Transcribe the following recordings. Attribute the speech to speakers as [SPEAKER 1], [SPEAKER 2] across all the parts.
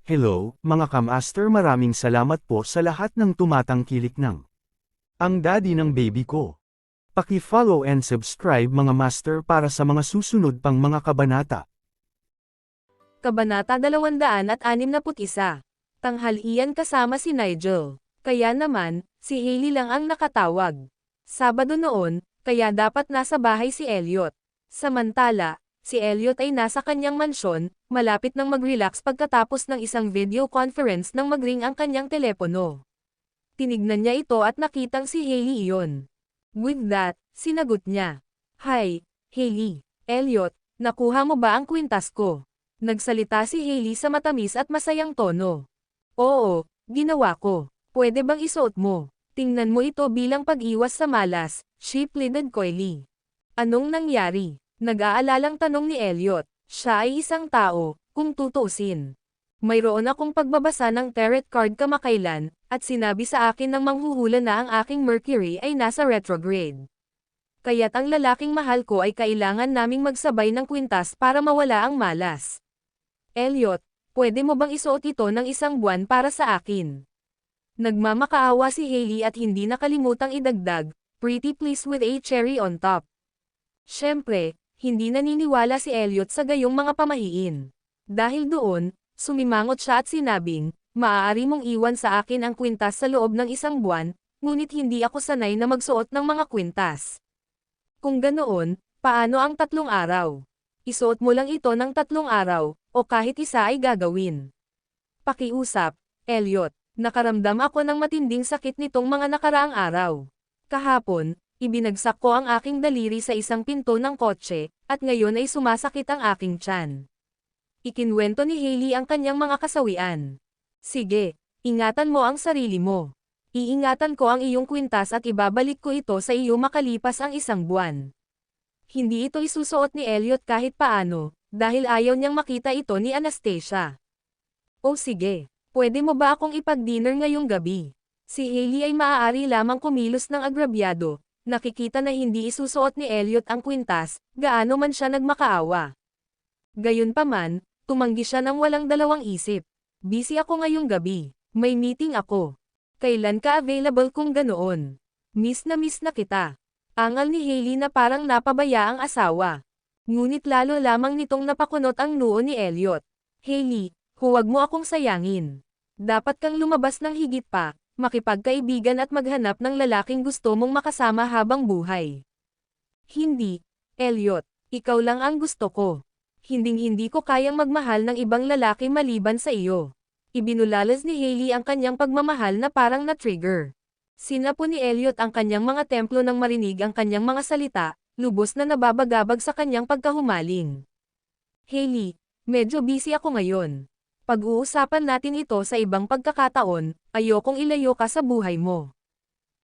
[SPEAKER 1] Hello, mga kamaster, maraming salamat po sa lahat ng tumatangkilik ng ang daddy ng baby ko. Paki-follow and subscribe mga master para sa mga susunod pang mga kabanata.
[SPEAKER 2] Kabanata 261. Tanghalian kasama si Nigel. Kaya naman, si Hailey lang ang nakatawag. Sabado noon, kaya dapat nasa bahay si Elliot. Samantala, si Elliot ay nasa kanyang mansyon, malapit nang mag-relax pagkatapos ng isang video conference nang mag-ring ang kanyang telepono. Tinignan niya ito at nakitang si Hailey iyon. With that, sinagot niya. Hi, Hailey. Elliot, nakuha mo ba ang kwintas ko? Nagsalita si Hailey sa matamis at masayang tono. Oo, ginawa ko. Pwede bang isuot mo? Tingnan mo ito bilang pag-iwas sa malas, she pleaded coyly. Anong nangyari? Nag-aalalang tanong ni Elliot. Siya ay isang tao, kung tutuusin. Mayroon akong pagbabasa ng tarot card kamakailan, at sinabi sa akin ng manghuhula na ang aking Mercury ay nasa retrograde. Kaya't ang lalaking mahal ko ay kailangan naming magsabay ng kwintas para mawala ang malas. Elliot, pwede mo bang isuot ito ng isang buwan para sa akin? Nagmamakaawa si Hailey at hindi nakalimutang idagdag, pretty please with a cherry on top. Siyempre, hindi naniniwala si Elliot sa gayong mga pamahiin. Dahil doon, sumimangot siya at sinabing, maaari mong iwan sa akin ang kwintas sa loob ng isang buwan, ngunit hindi ako sanay na magsuot ng mga kwintas. Kung ganoon, paano ang 3 araw? Isuot mo lang ito ng 3 araw, o kahit isa ay gagawin. Pakiusap, Elliot, nakaramdam ako ng matinding sakit nitong mga nakaraang araw. Kahapon, ibinagsak ko ang aking daliri sa isang pinto ng kotse, at ngayon ay sumasakit ang aking tiyan. Ikinwento ni Hailey ang kanyang mga kasawian. Sige, ingatan mo ang sarili mo. Iingatan ko ang iyong kwintas at ibabalik ko ito sa iyo makalipas ang 1 buwan. Hindi ito isusuot ni Elliot kahit paano, dahil ayaw niyang makita ito ni Anastasia. O sige, pwede mo ba akong ipag-dinner ngayong gabi? Si Hailey ay maaari lamang kumilos ng agrabyado, nakikita na hindi isusuot ni Elliot ang kwintas, gaano man siya nagmakaawa. Gayunpaman, tumanggi siya ng walang dalawang isip. Busy ako ngayong gabi, may meeting ako. Kailan ka available kung ganoon? Miss na kita. Angal ni Hailey na parang napabaya ang asawa. Ngunit lalo lamang nitong napakunot ang noo ni Elliot. Hailey, huwag mo akong sayangin. Dapat kang lumabas ng higit pa, makipagkaibigan at maghanap ng lalaking gusto mong makasama habang buhay. Hindi, Elliot, ikaw lang ang gusto ko. Hinding-hindi ko kayang magmahal ng ibang lalaki maliban sa iyo. Ibinulalas ni Hailey ang kanyang pagmamahal na parang na-trigger. Sinapo ni Elliot ang kanyang mga templo nang marinig ang kanyang mga salita, lubos na nababagabag sa kanyang pagkahumaling. Hailey, medyo busy ako ngayon. Pag-uusapan natin ito sa ibang pagkakataon, ayokong ilayo ka sa buhay mo.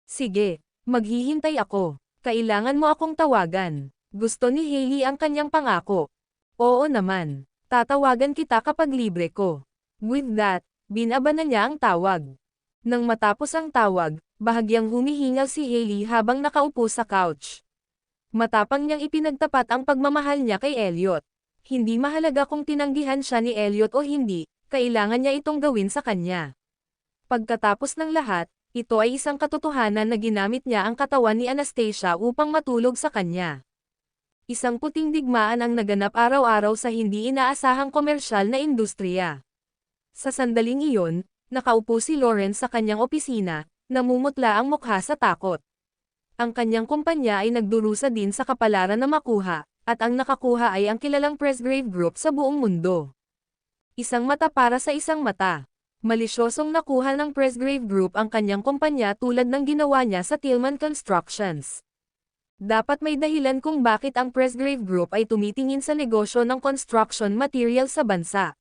[SPEAKER 2] Sige, maghihintay ako. Kailangan mo akong tawagan. Gusto ni Hailey ang kanyang pangako. Oo naman, tatawagan kita kapag libre ko. With that, binaba na niya ang tawag. Nang matapos ang tawag, bahagyang humihingal si Hailey habang nakaupo sa couch. Matapang niyang ipinagtapat ang pagmamahal niya kay Elliot. Hindi mahalaga kung tinanggihan siya ni Elliot o hindi, kailangan niya itong gawin sa kanya. Pagkatapos ng lahat, ito ay isang katotohanan na ginamit niya ang katawan ni Anastasia upang matulog sa kanya. Isang puting digmaan ang naganap araw-araw sa hindi inaasahang komersyal na industriya. Sa sandaling iyon, nakaupo si Lawrence sa kanyang opisina, namumutla ang mukha sa takot. Ang kanyang kumpanya ay nagdurusa din sa kapalaran na makuha, at ang nakakuha ay ang kilalang Presgrave Group sa buong mundo. Isang mata para sa isang mata. Malisyosong nakuha ng Presgrave Group ang kanyang kumpanya tulad ng ginawa niya sa Tillman Constructions. Dapat may dahilan kung bakit ang Presgrave Group ay tumitingin sa negosyo ng construction material sa bansa.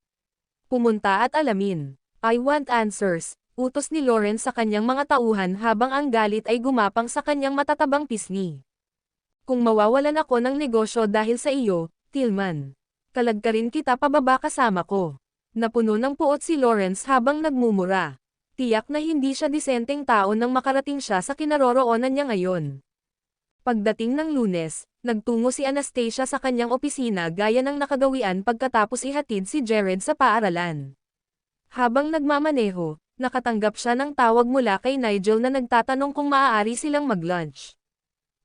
[SPEAKER 2] Pumunta at alamin. I want answers, utos ni Lawrence sa kanyang mga tauhan habang ang galit ay gumapang sa kanyang matatabang pisngi. Kung mawawalan ako ng negosyo dahil sa iyo, Tillman, kalagkarin kita pababa kasama ko. Napuno ng puot si Lawrence habang nagmumura. Tiyak na hindi siya disenteng tao nang makarating siya sa kinaroroonan niya ngayon. Pagdating ng Lunes, nagtungo si Anastasia sa kanyang opisina gaya ng nakagawian pagkatapos ihatid si Jared sa paaralan. Habang nagmamaneho, nakatanggap siya ng tawag mula kay Nigel na nagtatanong kung maaari silang mag-lunch.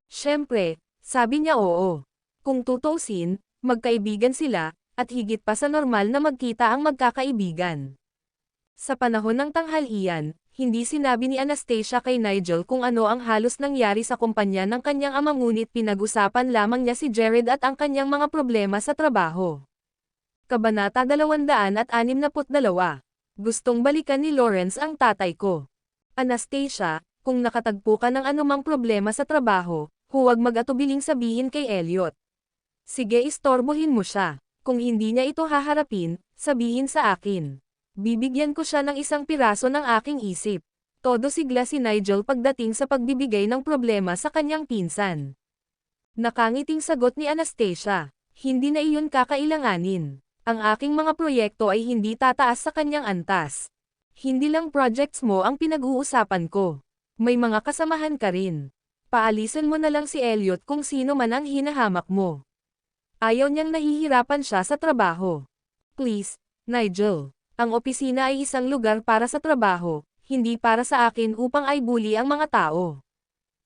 [SPEAKER 2] Siyempre, sabi niya oo. Kung tutuusin, magkaibigan sila, at higit pa sa normal na magkita ang magkakaibigan. Sa panahon ng tanghalian, hindi sinabi ni Anastasia kay Nigel kung ano ang halos nangyari sa kumpanya ng kanyang ama ngunit pinag-usapan lamang niya si Jared at ang kanyang mga problema sa trabaho. Kabanata 262. Gustong balikan ni Lawrence ang tatay ko. Anastasia, kung nakatagpo ka ng anumang problema sa trabaho, huwag mag-atubiling sabihin kay Elliot. Sige, istorbohin mo siya. Kung hindi niya ito haharapin, sabihin sa akin. Bibigyan ko siya ng isang piraso ng aking isip. Todo sigla si Nigel pagdating sa pagbibigay ng problema sa kanyang pinsan. Nakangiting sagot ni Anastasia. Hindi na iyon kakailanganin. Ang aking mga proyekto ay hindi tataas sa kanyang antas. Hindi lang projects mo ang pinag-uusapan ko. May mga kasamahan ka rin. Paalisin mo na lang si Elliot kung sino man ang hinahamak mo. Ayaw niyang nahihirapan siya sa trabaho. Please, Nigel. Ang opisina ay isang lugar para sa trabaho, hindi para sa akin upang ay bully ang mga tao.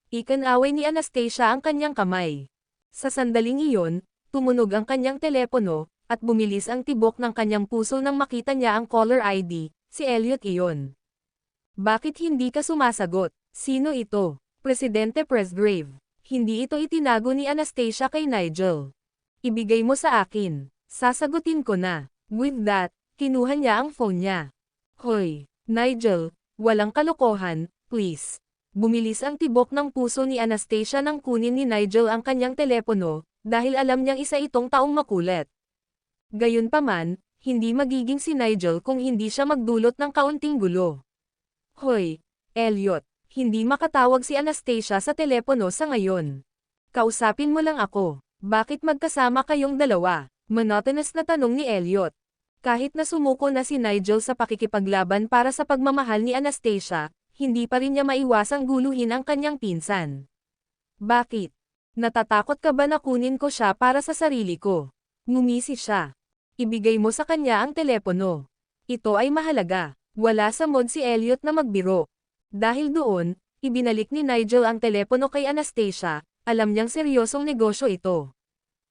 [SPEAKER 2] Ikinaway ni Anastasia ang kanyang kamay. Sa sandaling iyon, tumunog ang kanyang telepono, at bumilis ang tibok ng kanyang puso nang makita niya ang caller ID, si Elliot iyon. Bakit hindi ka sumasagot? Sino ito? Presidente Presgrave. Hindi ito itinago ni Anastasia kay Nigel. Ibigay mo sa akin. Sasagutin ko na. With that, kinuha niya ang phone niya. Hoy, Nigel, walang kalokohan, please. Bumilis ang tibok ng puso ni Anastasia nang kunin ni Nigel ang kanyang telepono, dahil alam niyang isa itong taong makulit. Gayunpaman, hindi magiging si Nigel kung hindi siya magdulot ng kaunting gulo. Hoy, Elliot, hindi makatawag si Anastasia sa telepono sa ngayon. Kausapin mo lang ako. Bakit magkasama kayong dalawa? Monotonous na tanong ni Elliot. Kahit na sumuko na si Nigel sa pakikipaglaban para sa pagmamahal ni Anastasia, hindi pa rin niya maiwasang guluhin ang kanyang pinsan. Bakit? Natatakot ka ba na kunin ko siya para sa sarili ko? Ngumisi siya. Ibigay mo sa kanya ang telepono. Ito ay mahalaga. Wala sa mood si Elliot na magbiro. Dahil doon, ibinalik ni Nigel ang telepono kay Anastasia, alam niyang seryosong negosyo ito.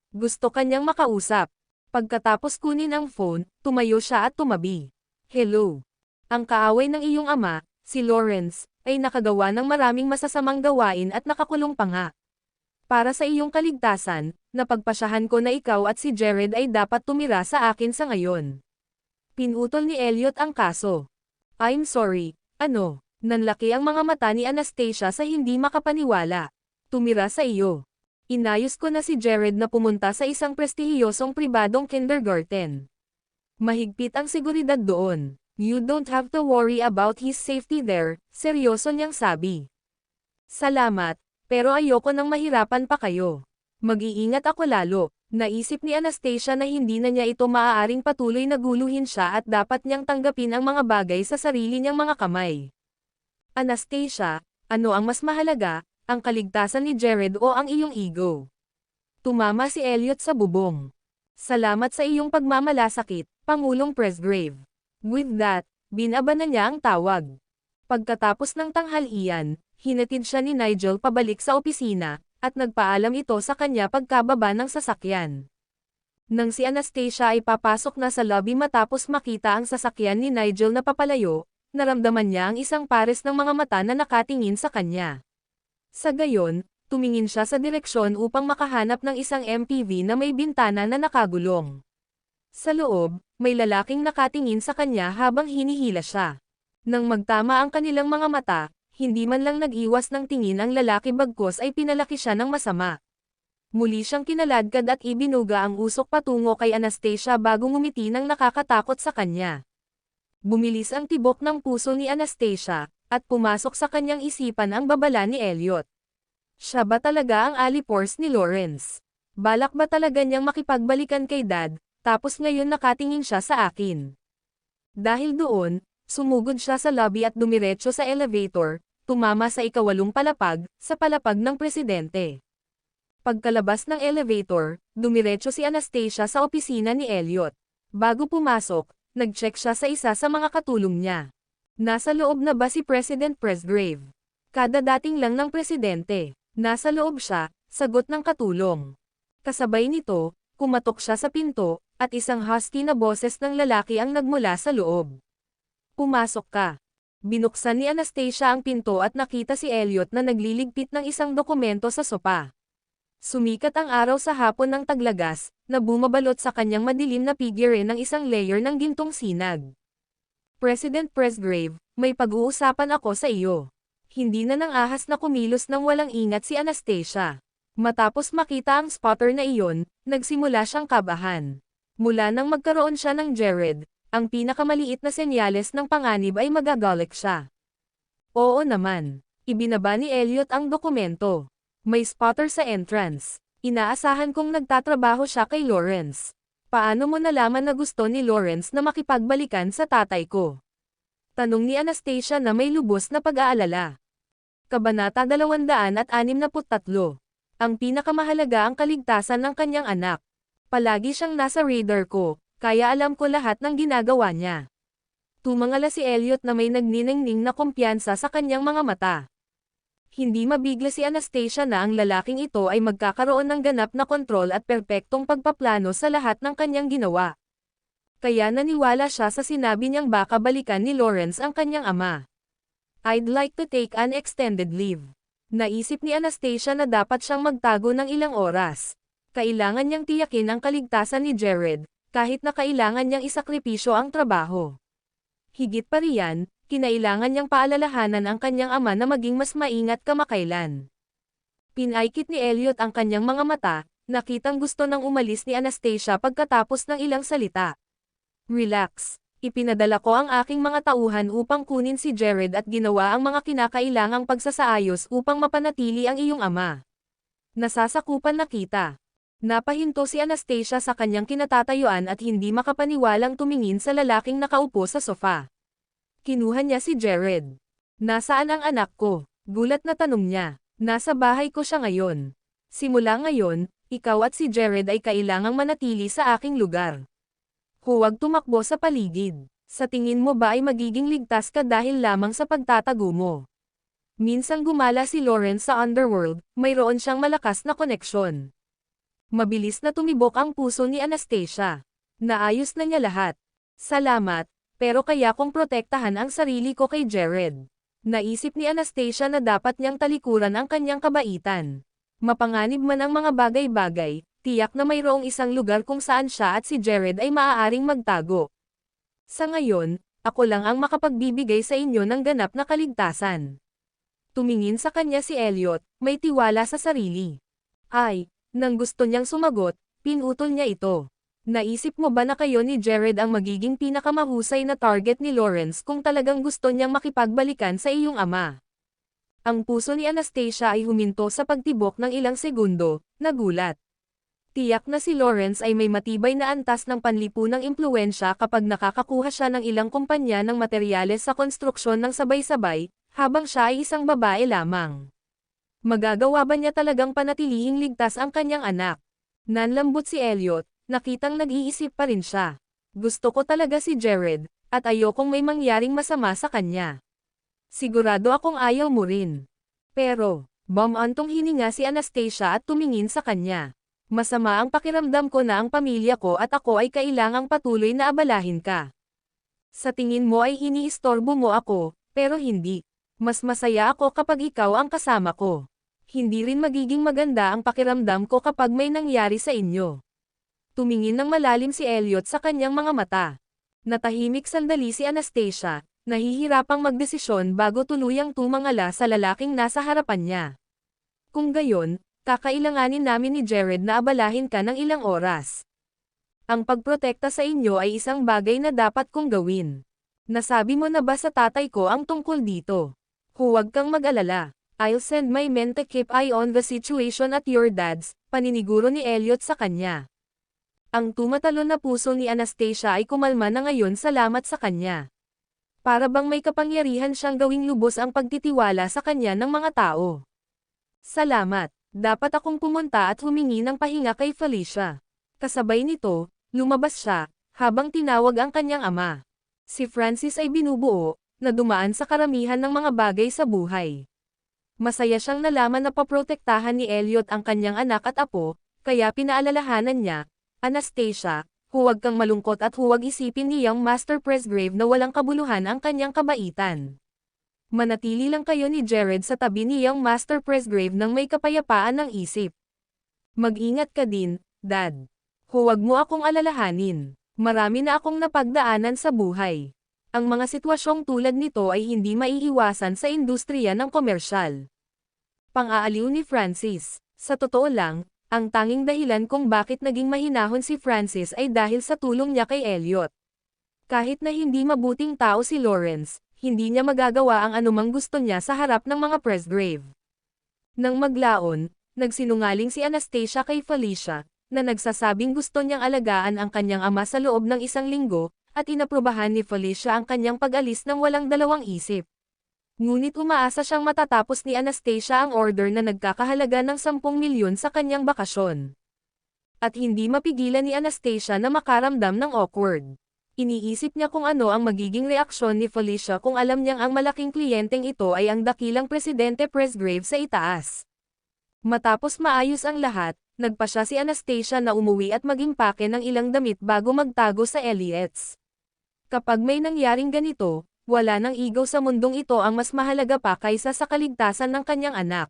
[SPEAKER 2] Gusto kanyang makausap. Pagkatapos kunin ang phone, tumayo siya at tumabi. Hello. Ang kaaway ng iyong ama, si Lawrence, ay nakagawa ng maraming masasamang gawain at nakakulong pa nga. Para sa iyong kaligtasan, napagpasyahan ko na ikaw at si Jared ay dapat tumira sa akin sa ngayon. Pinutol ni Elliot ang kaso. I'm sorry, ano? Nanlaki ang mga mata ni Anastasia sa hindi makapaniwala. Tumira sa iyo. Inayos ko na si Jared na pumunta sa isang prestihiyosong pribadong kindergarten. Mahigpit ang seguridad doon. You don't have to worry about his safety there, seryoso niyang sabi. Salamat, pero ayoko nang mahirapan pa kayo. Mag-iingat ako lalo. Naisip ni Anastasia na hindi na niya ito maaaring patuloy na guluhin siya at dapat niyang tanggapin ang mga bagay sa sarili niyang mga kamay. Anastasia, ano ang mas mahalaga? Ang kaligtasan ni Jared o ang iyong ego? Tumama si Elliot sa bubong. Salamat sa iyong pagmamalasakit, Pangulong Presgrave. With that, binaba na niya ang tawag. Pagkatapos ng tanghalian, hinatid siya ni Nigel pabalik sa opisina, at nagpaalam ito sa kanya pagkababa ng sasakyan. Nang si Anastasia ay papasok na sa lobby matapos makita ang sasakyan ni Nigel na papalayo, naramdaman niya ang isang pares ng mga mata na nakatingin sa kanya. Sa gayon, tumingin siya sa direksyon upang makahanap ng isang MPV na may bintana na nakagulong. Sa loob, may lalaking nakatingin sa kanya habang hinihila siya. Nang magtama ang kanilang mga mata, hindi man lang nag-iwas ng tingin ang lalaki bagkus ay pinalaki siya ng masama. Muli siyang kinaladkad at ibinuga ang usok patungo kay Anastasia bago ngumiti ng nakakatakot sa kanya. Bumilis ang tibok ng puso ni Anastasia, at pumasok sa kanyang isipan ang babala ni Elliot. Siya ba talaga ang alipors ni Lawrence? Balak ba talaga niyang makipagbalikan kay Dad, tapos ngayon nakatingin siya sa akin? Dahil doon, sumugod siya sa lobby at dumiretso sa elevator, tumama sa ikawalong palapag, sa palapag ng presidente. Pagkalabas ng elevator, dumiretso si Anastasia sa opisina ni Elliot. Bago pumasok, nag-check siya sa isa sa mga katulong niya. Nasa loob na ba si President Presgrave? Kada dating lang ng presidente. Nasa loob siya, sagot ng katulong. Kasabay nito, kumatok siya sa pinto, at isang husky na boses ng lalaki ang nagmula sa loob. Pumasok ka. Binuksan ni Anastasia ang pinto at nakita si Elliot na nagliligpit ng isang dokumento sa sopa. Sumikat ang araw sa hapon ng taglagas, na bumabalot sa kanyang madilim na figure ng isang layer ng gintong sinag. President Presgrave, may pag-uusapan ako sa iyo. Hindi na nang ahas na kumilos ng walang ingat si Anastasia. Matapos makita ang spotter na iyon, nagsimula siyang kabahan. Mula nang magkaroon siya ng Jared, ang pinakamaliit na senyales ng panganib ay magagalit siya. Oo naman. Ibinaba ni Elliot ang dokumento. May spotter sa entrance. Inaasahan kong nagtatrabaho siya kay Lawrence. Paano mo nalaman na gusto ni Lawrence na makipagbalikan sa tatay ko? Tanong ni Anastasia na may lubos na pag-aalala. Kabanata 263. Ang pinakamahalaga ang kaligtasan ng kanyang anak. Palagi siyang nasa radar ko, kaya alam ko lahat ng ginagawa niya. Tumangala si Elliot na may nagniningning na kumpiyansa sa kanyang mga mata. Hindi mabigla si Anastasia na ang lalaking ito ay magkakaroon ng ganap na kontrol at perpektong pagpaplano sa lahat ng kanyang ginawa. Kaya naniwala siya sa sinabi niyang baka balikan ni Lawrence ang kanyang ama. I'd like to take an extended leave. Naisip ni Anastasia na dapat siyang magtago ng ilang oras. Kailangan niyang tiyakin ang kaligtasan ni Jared, kahit na kailangan niyang isakripisyo ang trabaho. Higit pa riyan, kinailangan niyang paalalahanan ang kanyang ama na maging mas maingat kamakailan. Pinaikit ni Elliot ang kanyang mga mata, nakitang gusto nang umalis ni Anastasia pagkatapos ng ilang salita. Relax. Ipinadala ko ang aking mga tauhan upang kunin si Jared at ginawa ang mga kinakailangang pagsasaayos upang mapanatili ang iyong ama. Nasasakupan na kita. Napahinto si Anastasia sa kanyang kinatatayuan at hindi makapaniwalang tumingin sa lalaking nakaupo sa sofa. Kinuha niya si Jared. Nasaan ang anak ko? Gulat na tanong niya. Nasa bahay ko siya ngayon. Simula ngayon, ikaw at si Jared ay kailangang manatili sa aking lugar. Huwag tumakbo sa paligid. Sa tingin mo ba ay magiging ligtas ka dahil lamang sa pagtatago mo? Minsang gumala si Lawrence sa underworld, mayroon siyang malakas na koneksyon. Mabilis na tumibok ang puso ni Anastasia. Naayos na niya lahat. Salamat, pero kaya kong protektahan ang sarili ko kay Jared. Naisip ni Anastasia na dapat niyang talikuran ang kanyang kabaitan. Mapanganib man ang mga bagay-bagay, tiyak na mayroong isang lugar kung saan siya at si Jared ay maaaring magtago. Sa ngayon, ako lang ang makapagbibigay sa inyo ng ganap na kaligtasan. Tumingin sa kanya si Elliot, may tiwala sa sarili. Ay, nang gusto niyang sumagot, pinutol niya ito. Naisip mo ba na kayo ni Jared ang magiging pinakamahusay na target ni Lawrence kung talagang gusto niyang makipagbalikan sa iyong ama? Ang puso ni Anastasia ay huminto sa pagtibok ng ilang segundo, nagulat. Tiyak na si Lawrence ay may matibay na antas ng panlipunang impluwensya kapag nakakakuha siya ng ilang kumpanya ng materyales sa konstruksyon ng sabay-sabay, habang siya ay isang babae lamang. Magagawa ba niya talagang panatilihing ligtas ang kanyang anak? Nanlambot si Elliot, nakitang nag-iisip pa rin siya. Gusto ko talaga si Jared, at ayokong may mangyaring masama sa kanya. Sigurado akong ayaw mo rin. Pero, bumantong hininga si Anastasia at tumingin sa kanya. Masama ang pakiramdam ko na ang pamilya ko at ako ay kailangang patuloy na abalahin ka. Sa tingin mo ay iniistorbo mo ako, pero hindi. Mas masaya ako kapag ikaw ang kasama ko. Hindi rin magiging maganda ang pakiramdam ko kapag may nangyari sa inyo. Tumingin ng malalim si Elliot sa kanyang mga mata. Natahimik sandali si Anastasia, nahihirapang magdesisyon bago tuluyang tumangala sa lalaking nasa harapan niya. Kung gayon, kakailanganin namin ni Jared na abalahin ka ng ilang oras. Ang pagprotekta sa inyo ay isang bagay na dapat kong gawin. Nasabi mo na ba sa tatay ko ang tungkol dito? Huwag kang mag-alala. I'll send my men to keep eye on the situation at your dad's, paniniguro ni Elliot sa kanya. Ang tumatalon na puso ni Anastasia ay kumalma na ngayon salamat sa kanya. Para bang may kapangyarihan siyang gawing lubos ang pagtitiwala sa kanya ng mga tao. Salamat. Dapat akong pumunta at humingi ng pahinga kay Felicia. Kasabay nito, lumabas siya, habang tinawag ang kanyang ama. Si Francis ay binubuo, na dumaan sa karamihan ng mga bagay sa buhay. Masaya siyang nalaman na paprotektahan ni Elliot ang kanyang anak at apo, kaya pinaalalahanan niya, Anastasia, huwag kang malungkot at huwag isipin ni Young Master Presgrave na walang kabuluhan ang kanyang kabaitan. Manatili lang kayo ni Jared sa tabi ni Young Master Presgrave nang may kapayapaan ng isip. Mag-ingat ka din, Dad. Huwag mo akong alalahanin. Marami na akong napagdaanan sa buhay. Ang mga sitwasyong tulad nito ay hindi maiiwasan sa industriya ng komersyal. Pang-aaliw ni Francis. Sa totoo lang, ang tanging dahilan kung bakit naging mahinahon si Francis ay dahil sa tulong niya kay Elliot. Kahit na hindi mabuting tao si Lawrence, hindi niya magagawa ang anumang gusto niya sa harap ng mga Presgrave. Nang maglaon, nagsinungaling si Anastasia kay Felicia, na nagsasabing gusto niyang alagaan ang kanyang ama sa loob ng 1 linggo, at inaprubahan ni Felicia ang kanyang pag-alis ng walang dalawang isip. Ngunit umaasa siyang matatapos ni Anastasia ang order na nagkakahalaga ng 10 milyon sa kanyang bakasyon. At hindi mapigilan ni Anastasia na makaramdam ng awkward. Iniisip niya kung ano ang magiging reaksyon ni Felicia kung alam niyang ang malaking kliyenteng ito ay ang dakilang Presidente Presgrave sa itaas. Matapos maayos ang lahat, nagpasya si Anastasia na umuwi at maging pake ng ilang damit bago magtago sa Elliots. Kapag may nangyaring ganito, wala nang igaw sa mundong ito ang mas mahalaga pa kaysa sa kaligtasan ng kanyang anak.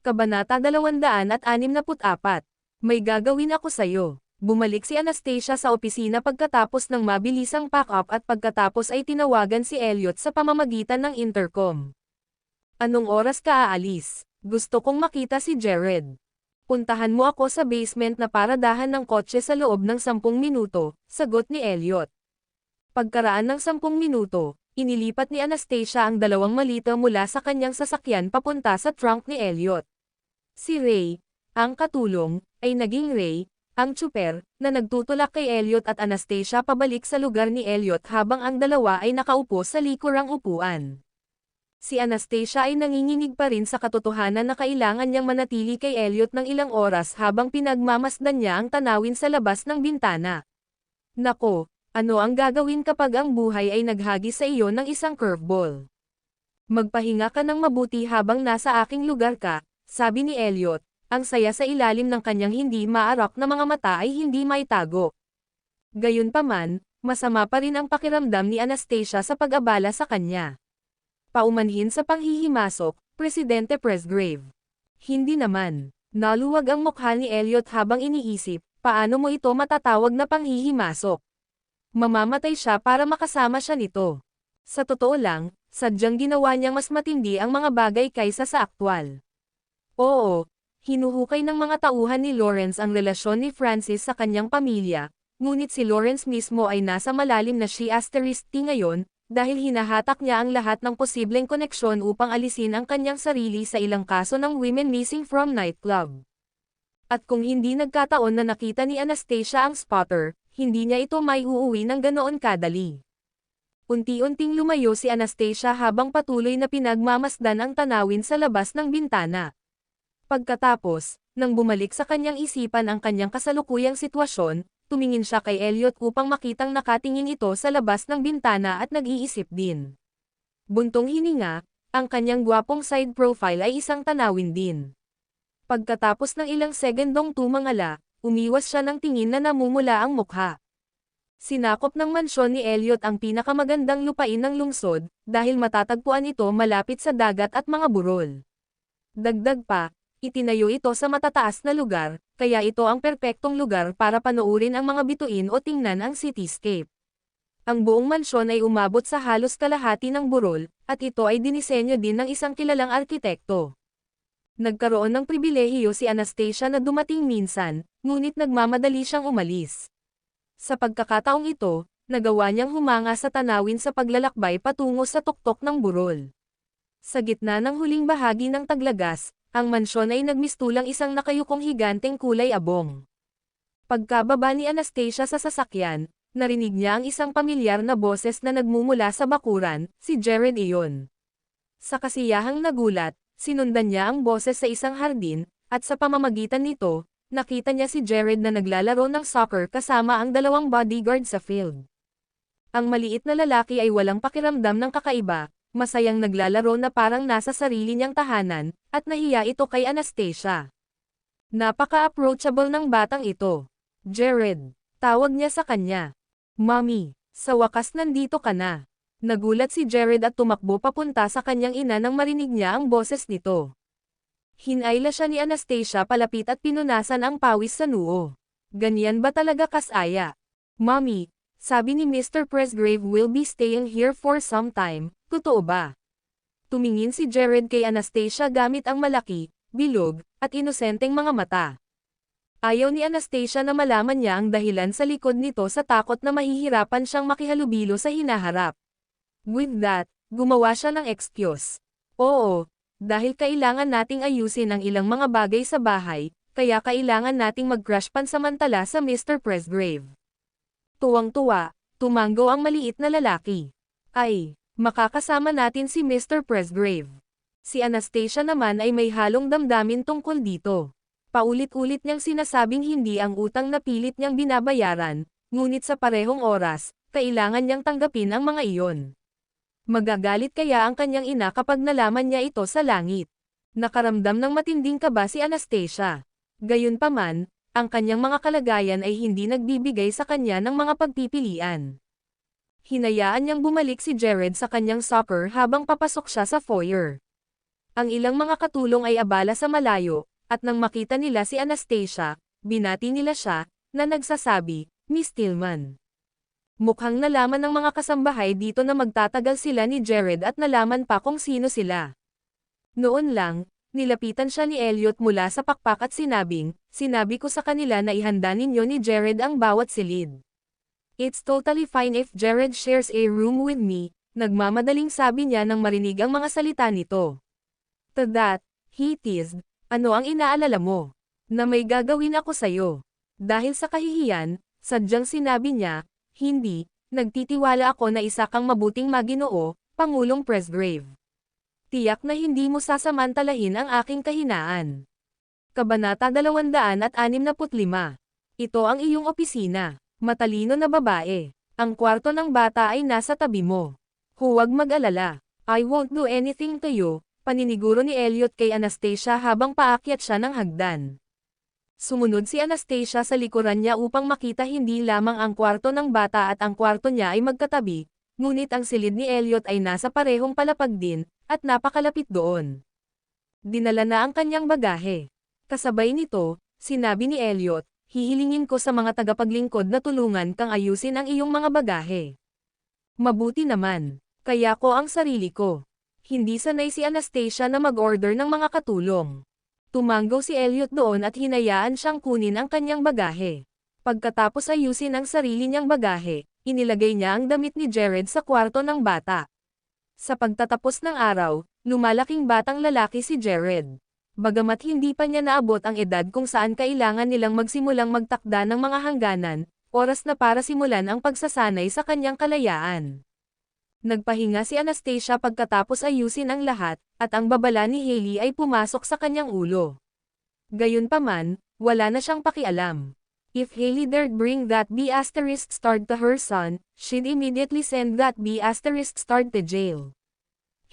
[SPEAKER 2] Kabanata 264. May gagawin ako sa'yo. Bumalik si Anastasia sa opisina pagkatapos ng mabilisang pack-up at pagkatapos ay tinawagan si Elliot sa pamamagitan ng intercom. Anong oras ka aalis? Gusto kong makita si Jared. Puntahan mo ako sa basement na paradahan ng kotse sa loob ng 10 minuto, sagot ni Elliot. Pagkaraan ng 10 minuto, inilipat ni Anastasia ang 2 malita mula sa kanyang sasakyan papunta sa trunk ni Elliot. Si Ray, ang katulong, ay naging Ray, ang tsuper, na nagtutulak kay Elliot at Anastasia pabalik sa lugar ni Elliot habang ang dalawa ay nakaupo sa likurang upuan. Si Anastasia ay nanginginig pa rin sa katotohanan na kailangan niyang manatili kay Elliot ng ilang oras habang pinagmamasdan niya ang tanawin sa labas ng bintana. Nako, ano ang gagawin kapag ang buhay ay naghagi sa iyo ng isang curveball? Magpahinga ka ng mabuti habang nasa aking lugar ka, sabi ni Elliot. Ang saya sa ilalim ng kanyang hindi maarak na mga mata ay hindi maitago. Gayunpaman, masama pa rin ang pakiramdam ni Anastasia sa pag-abala sa kanya. Paumanhin sa panghihimasok, Presidente Presgrave. Hindi naman. Naluwag ang mukha ni Elliot habang iniisip, paano mo ito matatawag na panghihimasok? Mamamatay siya para makasama siya nito. Sa totoo lang, sadyang ginawa niyang mas matindi ang mga bagay kaysa sa aktwal. Oo. Hinuhukay ng mga tauhan ni Lawrence ang relasyon ni Francis sa kanyang pamilya, ngunit si Lawrence mismo ay nasa malalim na T ngayon, dahil hinahatak niya ang lahat ng posibleng koneksyon upang alisin ang kanyang sarili sa ilang kaso ng women missing from nightclub. At kung hindi nagkataon na nakita ni Anastasia ang spotter, hindi niya ito may uuwi ng ganoon kadali. Unti-unting lumayo si Anastasia habang patuloy na pinagmamasdan ang tanawin sa labas ng bintana. Pagkatapos, nang bumalik sa kanyang isipan ang kanyang kasalukuyang sitwasyon, tumingin siya kay Elliot upang makitang nakatingin ito sa labas ng bintana at nag-iisip din. Buntong hininga, ang kanyang gwapong side profile ay isang tanawin din. Pagkatapos ng ilang segundong tumangala, umiwas siya ng tingin na namumula ang mukha. Sinakop ng mansyon ni Elliot ang pinakamagandang lupain ng lungsod, dahil matatagpuan ito malapit sa dagat at mga burol. Dagdag pa, itinayo ito sa matataas na lugar, kaya ito ang perpektong lugar para panoorin ang mga bituin o tingnan ang cityscape. Ang buong mansyon ay umabot sa halos kalahati ng burol, at ito ay dinisenyo din ng isang kilalang arkitekto. Nagkaroon ng pribilehiyo si Anastasia na dumating minsan, ngunit nagmamadali siyang umalis. Sa pagkakataong ito, nagawa niyang humanga sa tanawin sa paglalakbay patungo sa tuktok ng burol. Sa gitna ng huling bahagi ng taglagas, ang mansyon ay nagmistulang isang nakayukong higanteng kulay abong. Pagkababa ni Anastasia sa sasakyan, narinig niya ang isang pamilyar na boses na nagmumula sa bakuran, si Jared iyon. Sa kasiyahang nagulat, sinundan niya ang boses sa isang hardin, at sa pamamagitan nito, nakita niya si Jared na naglalaro ng soccer kasama ang dalawang bodyguard sa field. Ang maliit na lalaki ay walang pakiramdam ng kakaiba, masayang naglalaro na parang nasa sarili niyang tahanan, at nahiya ito kay Anastasia. Napaka-approachable ng batang ito. Jared, tawag niya sa kanya. Mommy, sa wakas nandito ka na. Nagulat si Jared at tumakbo papunta sa kanyang ina nang marinig niya ang boses nito. Hinayla siya ni Anastasia palapit at pinunasan ang pawis sa noo. Ganyan ba talaga kasaya? Mommy, sabi ni Mr. Presgrave will be staying here for some time, totoo ba? Tumingin si Jared kay Anastasia gamit ang malaki, bilog, at inosenteng mga mata. Ayaw ni Anastasia na malaman niya ang dahilan sa likod nito sa takot na mahihirapan siyang makihalubilo sa hinaharap. With that, gumawa siya ng excuse. Oo, dahil kailangan nating ayusin ang ilang mga bagay sa bahay, kaya kailangan nating mag-crash pansamantala sa Mr. Presgrave. Tuwang-tuwa, tumango ang maliit na lalaki. Ay, makakasama natin si Mr. Presgrave. Si Anastasia naman ay may halong damdamin tungkol dito. Paulit-ulit niyang sinasabing hindi ang utang na pilit niyang binabayaran, ngunit sa parehong oras, kailangan niyang tanggapin ang mga iyon. Magagalit kaya ang kanyang ina kapag nalaman niya ito sa langit. Nakaramdam ng matinding kaba si Anastasia. Gayunpaman, ang kanyang mga kalagayan ay hindi nagbibigay sa kanya ng mga pagpipilian. Hinayaan niyang bumalik si Jared sa kanyang soccer habang papasok siya sa foyer. Ang ilang mga katulong ay abala sa malayo, at nang makita nila si Anastasia, binati nila siya, na nagsasabi, Miss Tillman. Mukhang nalaman ng mga kasambahay dito na magtatagal sila ni Jared at nalaman pa kung sino sila. Noon lang, nilapitan siya ni Elliot mula sa pakpak at sinabi ko sa kanila na ihanda ninyo ni Jared ang bawat silid. It's totally fine if Jared shares a room with me, nagmamadaling sabi niya nang marinig ang mga salita nito. To that, he teased, ano ang inaalala mo? Na may gagawin ako sayo. Dahil sa kahihiyan, sadyang sinabi niya, hindi, nagtitiwala ako na isa kang mabuting maginoo, Pangulong Presgrave. Tiyak na hindi mo sasamantalahin ang aking kahinaan. Kabanata 265. Ito ang iyong opisina. Matalino na babae. Ang kwarto ng bata ay nasa tabi mo. Huwag mag-alala. I won't do anything to you, paniniguro ni Elliot kay Anastasia habang paakyat siya ng hagdan. Sumunod si Anastasia sa likuran niya upang makita hindi lamang ang kwarto ng bata at ang kwarto niya ay magkatabi, ngunit ang silid ni Elliot ay nasa parehong palapag din, at napakalapit doon. Dinala na ang kanyang bagahe. Kasabay nito, sinabi ni Elliot, hihilingin ko sa mga tagapaglingkod na tulungan kang ayusin ang iyong mga bagahe. Mabuti naman, kaya ko ang sarili ko. Hindi sanay si Anastasia na mag-order ng mga katulong. Tumango si Elliot doon at hinayaan siyang kunin ang kanyang bagahe. Pagkatapos ayusin ang sarili niyang bagahe, inilagay niya ang damit ni Jared sa kwarto ng bata. Sa pagtatapos ng araw, lumalaking batang lalaki si Jared. Bagamat hindi pa niya naabot ang edad kung saan kailangan nilang magsimulang magtakda ng mga hangganan, oras na para simulan ang pagsasanay sa kanyang kalayaan. Nagpahinga si Anastasia pagkatapos ayusin ang lahat, at ang babala ni Hailey ay pumasok sa kanyang ulo. Gayunpaman, wala na siyang pakialam. If Hailey dared bring that B*** to her son, she'd immediately send that B** to jail.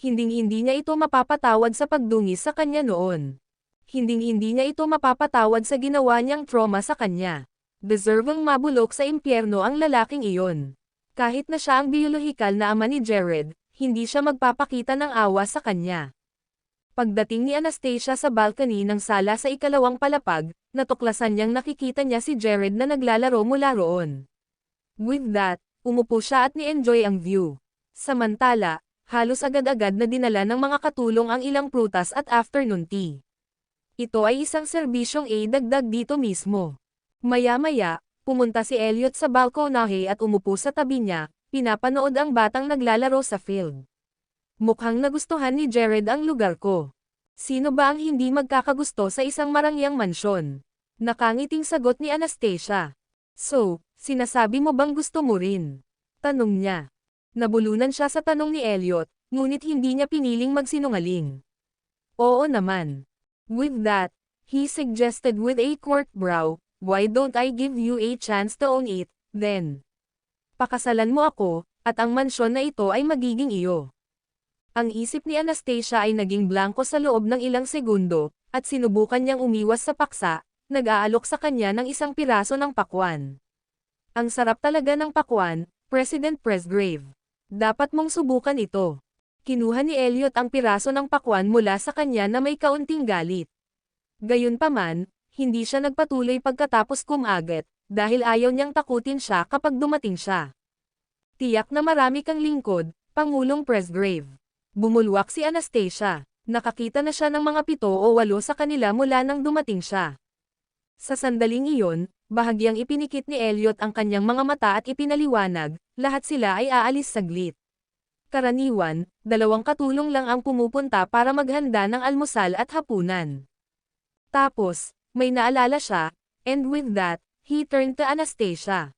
[SPEAKER 2] Hinding-hindi niya ito mapapatawad sa pagdungis sa kanya noon. Hinding-hindi niya ito mapapatawad sa ginawa niyang trauma sa kanya. Deserving mabulok sa impyerno ang lalaking iyon. Kahit na siya ang biolohikal na ama ni Jared, hindi siya magpapakita ng awa sa kanya. Pagdating ni Anastasia sa balcony ng sala sa ikalawang palapag, natuklasan niyang nakikita niya si Jared na naglalaro mula roon. With that, umupo siya at ni-enjoy ang view. Samantala, halos agad-agad na dinala ng mga katulong ang ilang prutas at afternoon tea. Ito ay isang serbisyong dagdag dito mismo. Maya-maya, pumunta si Elliot sa balkonahe at umupo sa tabi niya, pinapanood ang batang naglalaro sa field. Mukhang nagustuhan ni Jared ang lugar ko. Sino ba ang hindi magkakagusto sa isang marangyang mansyon? Nakangiting sagot ni Anastasia. So, sinasabi mo bang gusto mo rin? Tanong niya. Nabulunan siya sa tanong ni Elliot, ngunit hindi niya piniling magsinungaling. Oo naman. With that, He suggested with a quirked brow, "Why don't I give you a chance to own it, then? Pakasalan mo ako, at ang mansyon na ito ay magiging iyo." Ang isip ni Anastasia ay naging blanko sa loob ng ilang segundo, at sinubukan niyang umiwas sa paksa, nag-aalok sa kanya ng isang piraso ng pakwan. Ang sarap talaga ng pakwan, President Presgrave. Dapat mong subukan ito. Kinuha ni Elliot ang piraso ng pakwan mula sa kanya na may kaunting galit. Gayunpaman, hindi siya nagpatuloy pagkatapos kumagat, dahil ayaw niyang takutin siya kapag dumating siya. "Tiyak na marami kang lingkod, Pangulong Presgrave." Bumulwak si Anastasia. Nakakita na siya ng mga 7 o 8 sa kanila mula nang dumating siya. Sa sandaling iyon, bahagyang ipinikit ni Elliot ang kanyang mga mata at ipinaliwanag, lahat sila ay aalis saglit. Karaniwan, 2 katulong lang ang pumupunta para maghanda ng almusal at hapunan. Tapos, may naalala siya, and with that, he turned to Anastasia.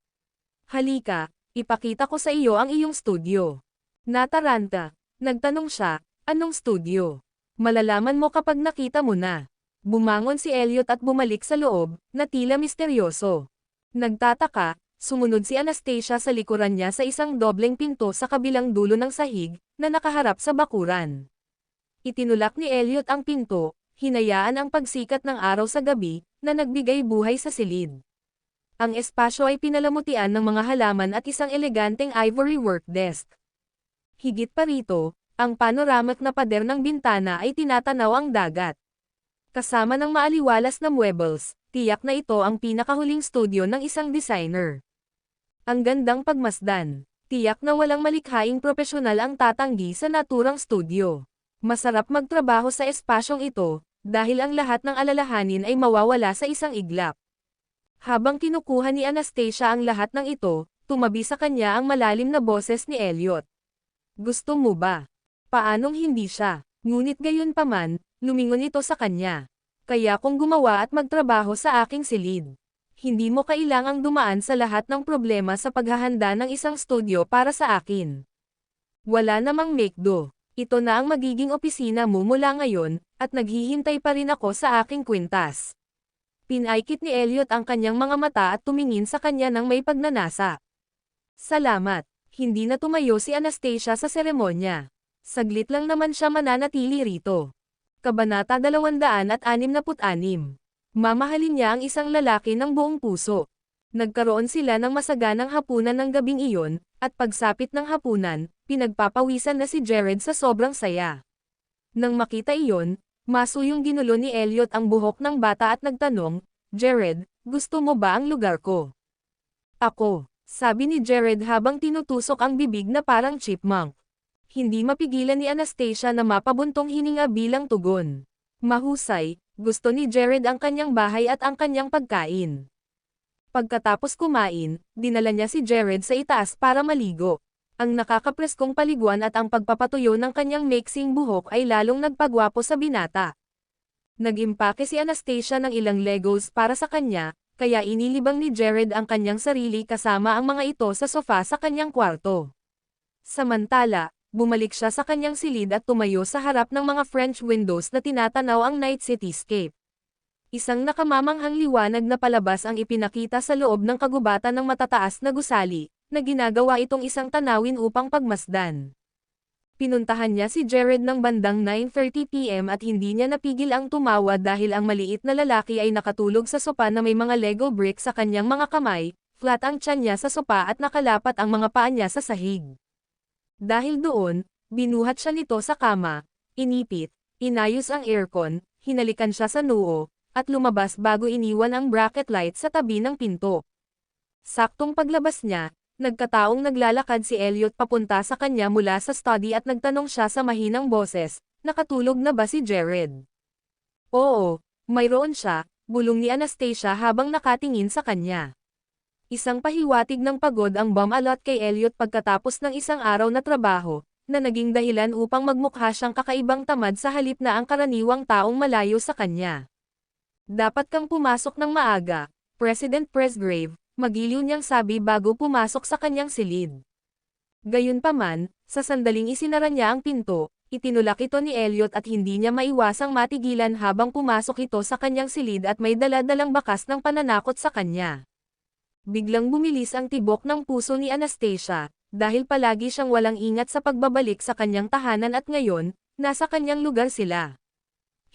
[SPEAKER 2] "Halika, ipakita ko sa iyo ang iyong studio." Nataranta. Nagtanong siya, "Anong studio?" "Malalaman mo kapag nakita mo na." Bumangon si Elliot at bumalik sa loob, na tila misteryoso. Nagtataka, sumunod si Anastasia sa likuran niya sa isang dobleng pinto sa kabilang dulo ng sahig, na nakaharap sa bakuran. Itinulak ni Elliot ang pinto, hinayaan ang pagsikat ng araw sa gabi, na nagbigay buhay sa silid. Ang espasyo ay pinalamutian ng mga halaman at isang eleganteng ivory work desk. Higit pa rito, ang panoramic na pader ng bintana ay tinatanaw ang dagat. Kasama ng maaliwalas na muebles, tiyak na ito ang pinakahuling studio ng isang designer. Ang gandang pagmasdan. Tiyak na walang malikhaing propesyonal ang tatanggi sa naturang studio. Masarap magtrabaho sa espasyong ito, dahil ang lahat ng alalahanin ay mawawala sa isang iglap. Habang kinukuha ni Anastasia ang lahat ng ito, tumabi sa kanya ang malalim na boses ni Elliot. "Gusto mo ba?" Paanong hindi siya? Ngunit gayunpaman, lumingon ito sa kanya. "Kaya kung gumawa at magtrabaho sa aking silid. Hindi mo kailangang dumaan sa lahat ng problema sa paghahanda ng isang studio para sa akin. Wala namang make-do. Ito na ang magiging opisina mo mula ngayon, at naghihintay pa rin ako sa aking kwintas." Pinaikit ni Elliot ang kanyang mga mata at tumingin sa kanya ng may pagnanasa. "Salamat." Hindi na tumayo si Anastasia sa seremonya. Saglit lang naman siya mananatili rito. Kabanata 266. Mamahalin niya ang isang lalaki ng buong puso. Nagkaroon sila ng masaganang hapunan ng gabing iyon, at pagsapit ng hapunan, pinagpapawisan na si Jared sa sobrang saya. Nang makita iyon, masuyong ginulo ni Elliot ang buhok ng bata at nagtanong, "Jared, gusto mo ba ang lugar ko?" "Ako," sabi ni Jared habang tinutusok ang bibig na parang chipmunk. Hindi mapigilan ni Anastasia na mapabuntong hininga bilang tugon. Mahusay, gusto ni Jared ang kanyang bahay at ang kanyang pagkain. Pagkatapos kumain, dinala niya si Jared sa itaas para maligo. Ang nakakapreskong paliguan at ang pagpapatuyo ng kanyang maiksing buhok ay lalong nagpagwapo sa binata. Nag-impake si Anastasia ng ilang Legos para sa kanya, kaya inilibang ni Jared ang kanyang sarili kasama ang mga ito sa sofa sa kanyang kwarto. Samantala, bumalik siya sa kanyang silid at tumayo sa harap ng mga French windows na tinatanaw ang night cityscape. Isang nakamamanghang liwanag na palabas ang ipinakita sa loob ng kagubatan ng matataas na gusali, na ginagawa itong isang tanawin upang pagmasdan. Pinuntahan niya si Jared ng bandang 9:30 PM at hindi niya napigil ang tumawa dahil ang maliit na lalaki ay nakatulog sa sopa na may mga Lego bricks sa kanyang mga kamay, flat ang tiyan niya sa sopa at nakalapat ang mga paa niya sa sahig. Dahil doon, binuhat siya nito sa kama, inipit, inayos ang aircon, hinalikan siya sa noo, at lumabas bago iniwan ang bracket light sa tabi ng pinto. Saktong paglabas niya, nagkataong naglalakad si Elliot papunta sa kanya mula sa study at nagtanong siya sa mahinang boses, "Nakatulog na ba si Jared?" "Oo, mayroon siya," bulong ni Anastasia habang nakatingin sa kanya. Isang pahiwatig ng pagod ang bumalot kay Elliot pagkatapos ng isang araw na trabaho, na naging dahilan upang magmukha siyang kakaibang tamad sa halip na ang karaniwang taong malayo sa kanya. "Dapat kang pumasok ng maaga, President Presgrave," magiliw niyang sabi bago pumasok sa kanyang silid. Gayunpaman, sa sandaling isinara niya ang pinto, Itinulak ito ni Elliot at hindi niya maiwasang matigilan habang pumasok ito sa kanyang silid at may dala-dalang bakas ng pananakot sa kanya. Biglang bumilis ang tibok ng puso ni Anastasia, dahil palagi siyang walang ingat sa pagbabalik sa kanyang tahanan at ngayon, nasa kanyang lugar sila.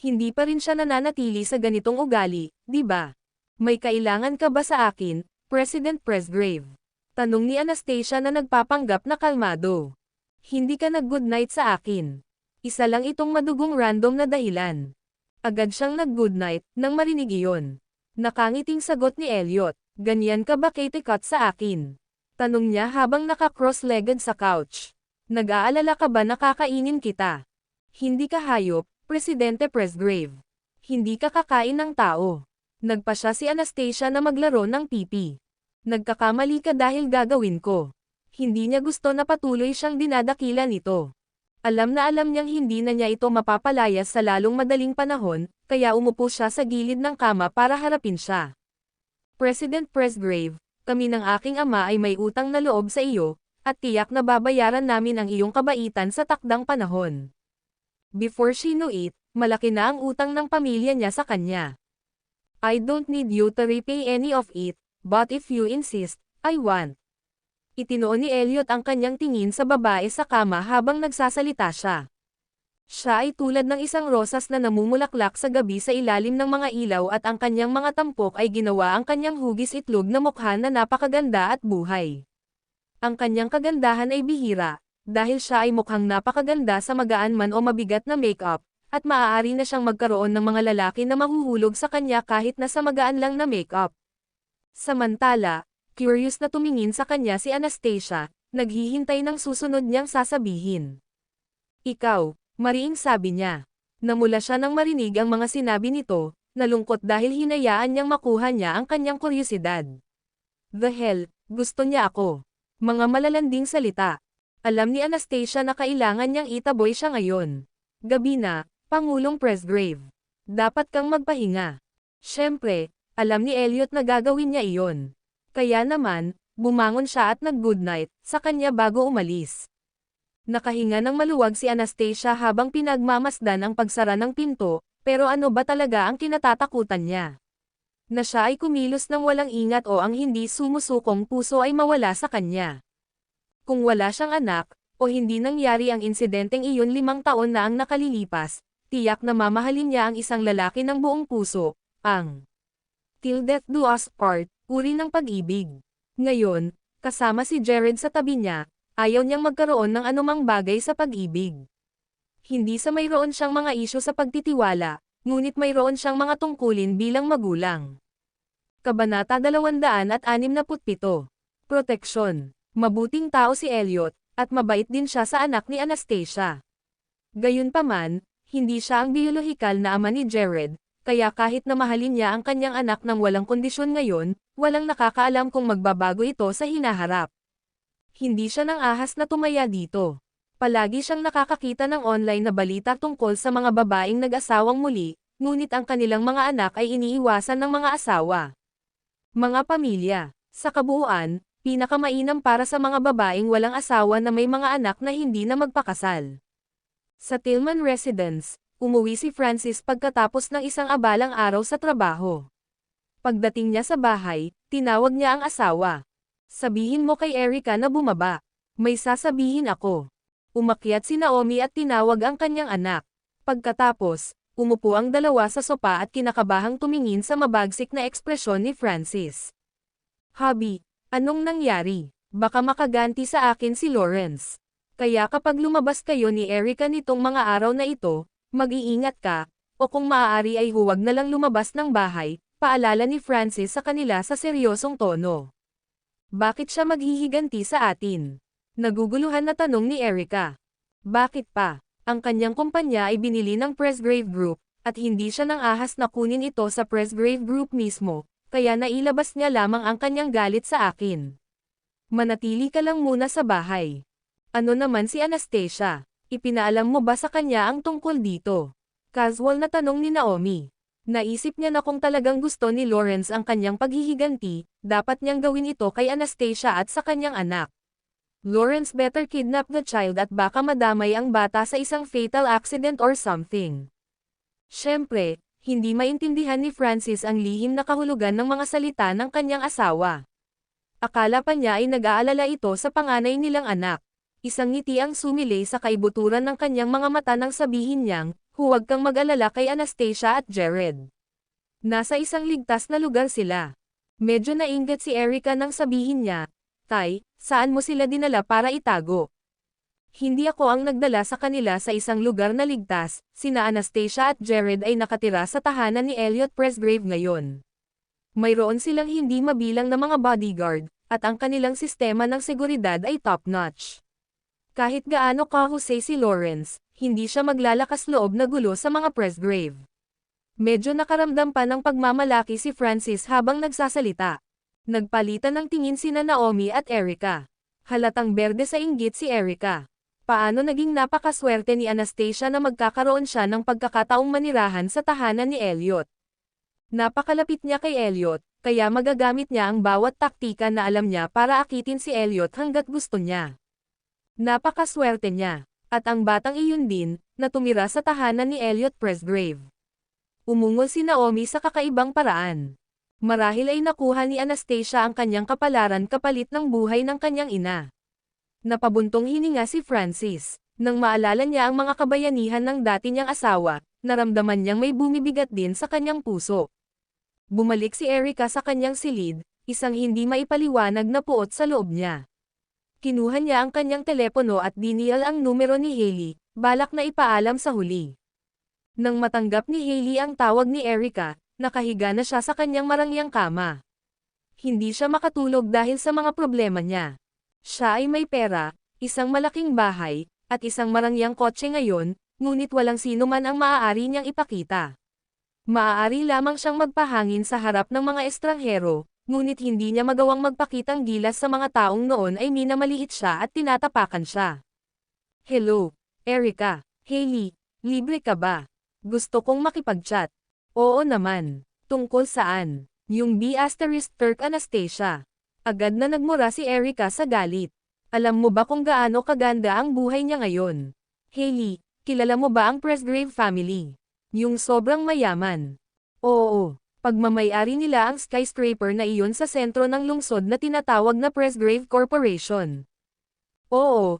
[SPEAKER 2] Hindi pa rin siya nananatili sa ganitong ugali, di ba? May kailangan ka ba sa akin, President Presgrave? Tanong ni Anastasia na nagpapanggap na kalmado. Hindi ka nag-good night sa akin. Isa lang itong madugong random na dahilan. Agad siyang nag-good night nang marinig iyon. Nakangiting sagot ni Elliot, ganyan ka ba Kitty-cat sa akin? Tanong niya habang naka-cross-legged sa couch. Nag-aalala ka ba na kakainin kita? Hindi ka hayop, Presidente Presgrave. Hindi ka kakain ng tao. Nagpa siya si Anastasia na maglaro ng pipi. Nagkakamali ka dahil gagawin ko. Hindi niya gusto na patuloy siyang dinadakila nito. Alam na alam niyang hindi na niya ito mapapalayas sa lalong madaling panahon, kaya umupo siya sa gilid ng kama para harapin siya. President Presgrave, kami ng aking ama ay may utang na loob sa iyo, at tiyak na babayaran namin ang iyong kabaitan sa takdang panahon. Before she knew it, malaki na ang utang ng pamilya niya sa kanya. I don't need you to repay any of it, but if you insist, I want. Itinoon ni Elliot ang kanyang tingin sa babae sa kama habang nagsasalita siya. Siya ay tulad ng isang rosas na namumulaklak sa gabi sa ilalim ng mga ilaw at ang kanyang mga tampok ay ginawa ang kanyang hugis itlog na mukha na napakaganda at buhay. Ang kanyang kagandahan ay bihira, dahil siya ay mukhang napakaganda sa magaan man o mabigat na makeup, at maaari na siyang magkaroon ng mga lalaki na mahuhulog sa kanya kahit na sa magaan lang na makeup. Samantala, curious na tumingin sa kanya si Anastasia, naghihintay ng susunod niyang sasabihin. Ikaw, mariing sabi niya. Namula siya nang marinig ang mga sinabi nito, nalungkot dahil hinayaan niyang makuha niya ang kanyang kuryosidad. The hell, gusto niya ako. Mga malalanding salita. Alam ni Anastasia na kailangan niyang itaboy siya ngayon. Gabi na, Pangulong Presgrave. Dapat kang magpahinga. Siyempre, alam ni Elliot na gagawin niya iyon. Kaya naman, bumangon siya at nag-good night sa kanya bago umalis. Nakahinga ng maluwag si Anastasia habang pinagmamasdan ang pagsara ng pinto, pero ano ba talaga ang kinatatakutan niya? Na siya ay kumilos ng walang ingat o ang hindi sumusukong puso ay mawala sa kanya. Kung wala siyang anak, o hindi nangyari ang insidenteng iyon 5 taon na ang nakalilipas, tiyak na mamahalin niya ang isang lalaki ng buong puso, ang Till Death Do Us Part, uri ng pag-ibig. Ngayon, kasama si Jared sa tabi niya, ayaw niyang magkaroon ng anumang bagay sa pag-ibig. Hindi sa mayroon siyang mga isyu sa pagtitiwala, ngunit mayroon siyang mga tungkulin bilang magulang. Kabanata 267. Proteksyon. Mabuting tao si Elliot, at mabait din siya sa anak ni Anastasia. Gayunpaman, hindi siya ang biolohikal na ama ni Jared, kaya kahit na mahalin niya ang kanyang anak ng walang kondisyon ngayon, walang nakakaalam kung magbabago ito sa hinaharap. Hindi siya nang ahas na tumaya dito. Palagi siyang nakakakita ng online na balita tungkol sa mga babaeng nag-asawang muli, ngunit ang kanilang mga anak ay iniiwasan ng mga asawa. Mga pamilya, sa kabuuan, pinakamainam para sa mga babaeng walang asawa na may mga anak na hindi na magpakasal. Sa Tillman Residence, umuwi si Francis pagkatapos ng isang abalang araw sa trabaho. Pagdating niya sa bahay, tinawag niya ang asawa. Sabihin mo kay Erica na bumaba. May sasabihin ako. Umakyat si Naomi at tinawag ang kanyang anak. Pagkatapos, umupo ang dalawa sa sopa at kinakabahang tumingin sa mabagsik na ekspresyon ni Francis. Hubby, anong nangyari? Baka makaganti sa akin si Lawrence. Kaya kapag lumabas kayo ni Erica nitong mga araw na ito, mag-iingat ka, o kung maaari ay huwag na lang lumabas ng bahay, paalala ni Francis sa kanila sa seryosong tono. Bakit siya maghihiganti sa atin? Naguguluhan na tanong ni Erica. Bakit pa? Ang kanyang kumpanya ay binili ng Presgrave Group, at hindi siya nang ahas na kunin ito sa Presgrave Group mismo, kaya nailabas niya lamang ang kanyang galit sa akin. Manatili ka lang muna sa bahay. Ano naman si Anastasia? Ipinaalam mo ba sa kanya ang tungkol dito? Casual na tanong ni Naomi. Naisip niya na kung talagang gusto ni Lawrence ang kanyang paghihiganti, dapat niyang gawin ito kay Anastasia at sa kanyang anak. Lawrence better kidnap the child at baka madamay ang bata sa isang fatal accident or something. Siyempre, hindi maintindihan ni Francis ang lihim na kahulugan ng mga salita ng kanyang asawa. Akala pa niya ay nag-aalala ito sa panganay nilang anak. Isang ngiti ang sumilay sa kaibuturan ng kanyang mga mata nang sabihin niyang, huwag kang mag-alala kay Anastasia at Jared. Nasa isang ligtas na lugar sila. Medyo nainggit si Erica nang sabihin niya, Tay, saan mo sila dinala para itago? Hindi ako ang nagdala sa kanila sa isang lugar na ligtas, sina Anastasia at Jared ay nakatira sa tahanan ni Elliot Presgrave ngayon. Mayroon silang hindi mabilang na mga bodyguard, at ang kanilang sistema ng seguridad ay top-notch. Kahit gaano kahusay si Lawrence, hindi siya maglalakas loob na gulo sa mga Presgrave. Medyo nakaramdam pa ng pagmamalaki si Francis habang nagsasalita. Nagpalitan ng tingin sina Naomi at Erica. Halatang berde sa inggit si Erica. Paano naging napakaswerte ni Anastasia na magkakaroon siya ng pagkakataong manirahan sa tahanan ni Elliot. Napakalapit niya kay Elliot, kaya magagamit niya ang bawat taktika na alam niya para akitin si Elliot hanggat gusto niya. Napakaswerte niya, at ang batang iyon din, na tumira sa tahanan ni Elliot Presgrave. Umungol si Naomi sa kakaibang paraan. Marahil ay nakuha ni Anastasia ang kanyang kapalaran kapalit ng buhay ng kanyang ina. Napabuntong hininga si Francis. Nang maalala niya ang mga kabayanihan ng dati niyang asawa, naramdaman niyang may bumibigat din sa kanyang puso. Bumalik si Erica sa kanyang silid, isang hindi maipaliwanag na puot sa loob niya. Kinuha niya ang kanyang telepono at dinial ang numero ni Hailey, balak na ipaalam sa huli. Nang matanggap ni Hailey ang tawag ni Erica, nakahiga na siya sa kanyang marangyang kama. Hindi siya makatulog dahil sa mga problema niya. Siya ay may pera, isang malaking bahay, at isang marangyang kotse ngayon, ngunit walang sino man ang maaari niyang ipakita. Maaari lamang siyang magpahangin sa harap ng mga estranghero, ngunit hindi niya magawang magpakitang gilas sa mga taong noon ay minamaliit siya at tinatapakan siya. Hello, Erica, Hailey, libre ka ba? Gusto kong makipag-chat. Oo naman. Tungkol saan? Yung B*Turk Anastasia. Agad na nagmura si Erica sa galit. Alam mo ba kung gaano kaganda ang buhay niya ngayon? Hailey, kilala mo ba ang Presgrave family? Yung sobrang mayaman. Oo, pagmamayari nila ang skyscraper na iyon sa sentro ng lungsod na tinatawag na Presgrave Corporation. Oo,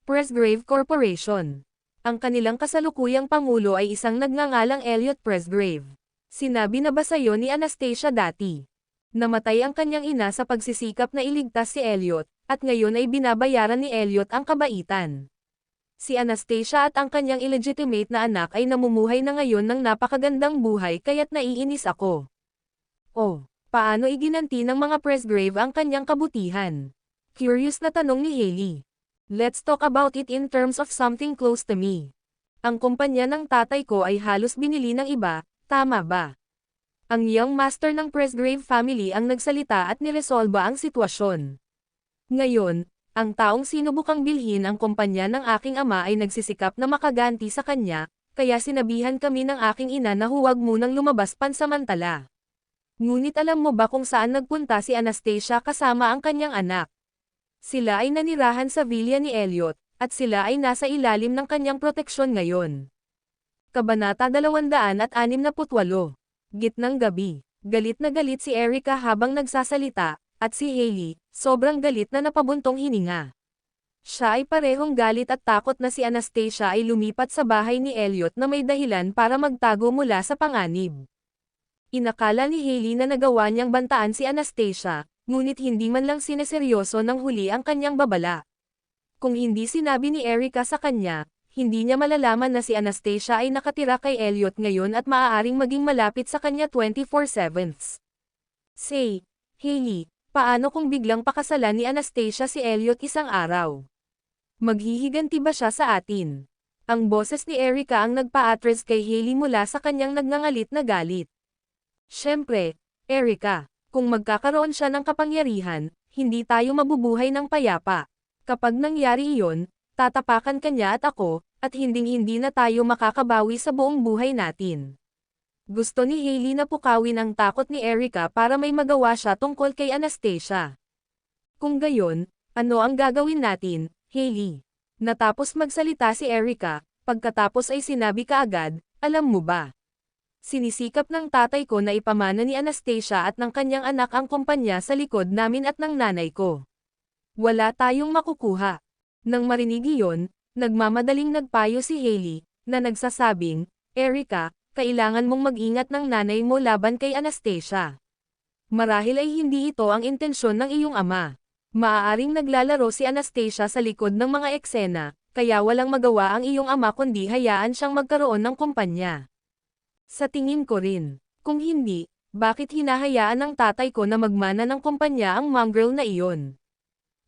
[SPEAKER 2] Presgrave Corporation. Ang kanilang kasalukuyang pangulo ay isang nagngangalang Elliot Presgrave. Sinabi na ba sa'yo ni Anastasia dati? Namatay ang kanyang ina sa pagsisikap na iligtas si Elliot, at ngayon ay binabayaran ni Elliot ang kabaitan. Si Anastasia at ang kanyang illegitimate na anak ay namumuhay na ngayon ng napakagandang buhay kaya't naiinis ako. Oh, paano iginanti ng mga Presgrave ang kanyang kabutihan? Curious na tanong ni Hailey. Let's talk about it in terms of something close to me. Ang kumpanya ng tatay ko ay halos binili ng iba, tama ba? Ang young master ng Presgrave family ang nagsalita at niresolba ang sitwasyon. Ngayon, ang taong sinubukang bilhin ang kumpanya ng aking ama ay nagsisikap na makaganti sa kanya, kaya sinabihan kami ng aking ina na huwag munang lumabas pansamantala. Ngunit alam mo ba kung saan nagpunta si Anastasia kasama ang kanyang anak? Sila ay nanirahan sa villa ni Elliot, at sila ay nasa ilalim ng kanyang proteksyon ngayon. Kabanata 268. Gitnang gabi. Galit na galit si Erica habang nagsasalita, at si Hailey, sobrang galit na napabuntong hininga. Siya ay parehong galit at takot na si Anastasia ay lumipat sa bahay ni Elliot na may dahilan para magtago mula sa panganib. Inakala ni Hailey na nagawa niyang bantaan si Anastasia, ngunit hindi man lang sineseryoso ng huli ang kanyang babala. Kung hindi sinabi ni Erica sa kanya, hindi niya malalaman na si Anastasia ay nakatira kay Elliot ngayon at maaaring maging malapit sa kanya 24/7. Say, Hailey, paano kung biglang pakasalan ni Anastasia si Elliot isang araw? Maghihiganti ba siya sa atin? Ang boses ni Erica ang nagpa-address kay Hailey mula sa kanyang nagngangalit na galit. Siyempre, Erica, kung magkakaroon siya ng kapangyarihan, hindi tayo mabubuhay ng payapa. Kapag nangyari iyon, tatapakan kanya at ako, at hinding-hindi na tayo makakabawi sa buong buhay natin. Gusto ni Hailey na pukawin ang takot ni Erica para may magawa siya tungkol kay Anastasia. Kung gayon, Ano ang gagawin natin, Hailey? Natapos magsalita si Erica, pagkatapos ay sinabi kaagad, alam mo ba? Sinisikap ng tatay ko na ipamana ni Anastasia at ng kanyang anak ang kumpanya sa likod namin at ng nanay ko. Wala tayong makukuha. Nang marinig iyon, nagmamadaling nagpayo si Hailey, na nagsasabing, Erica, kailangan mong mag-ingat ng nanay mo laban kay Anastasia. Marahil ay hindi ito ang intensyon ng iyong ama. Maaaring naglalaro si Anastasia sa likod ng mga eksena, kaya walang magawa ang iyong ama kundi hayaan siyang magkaroon ng kumpanya. Sa tingin ko rin, kung hindi, bakit hinahayaan ng tatay ko na magmana ng kumpanya ang mongrel na iyon?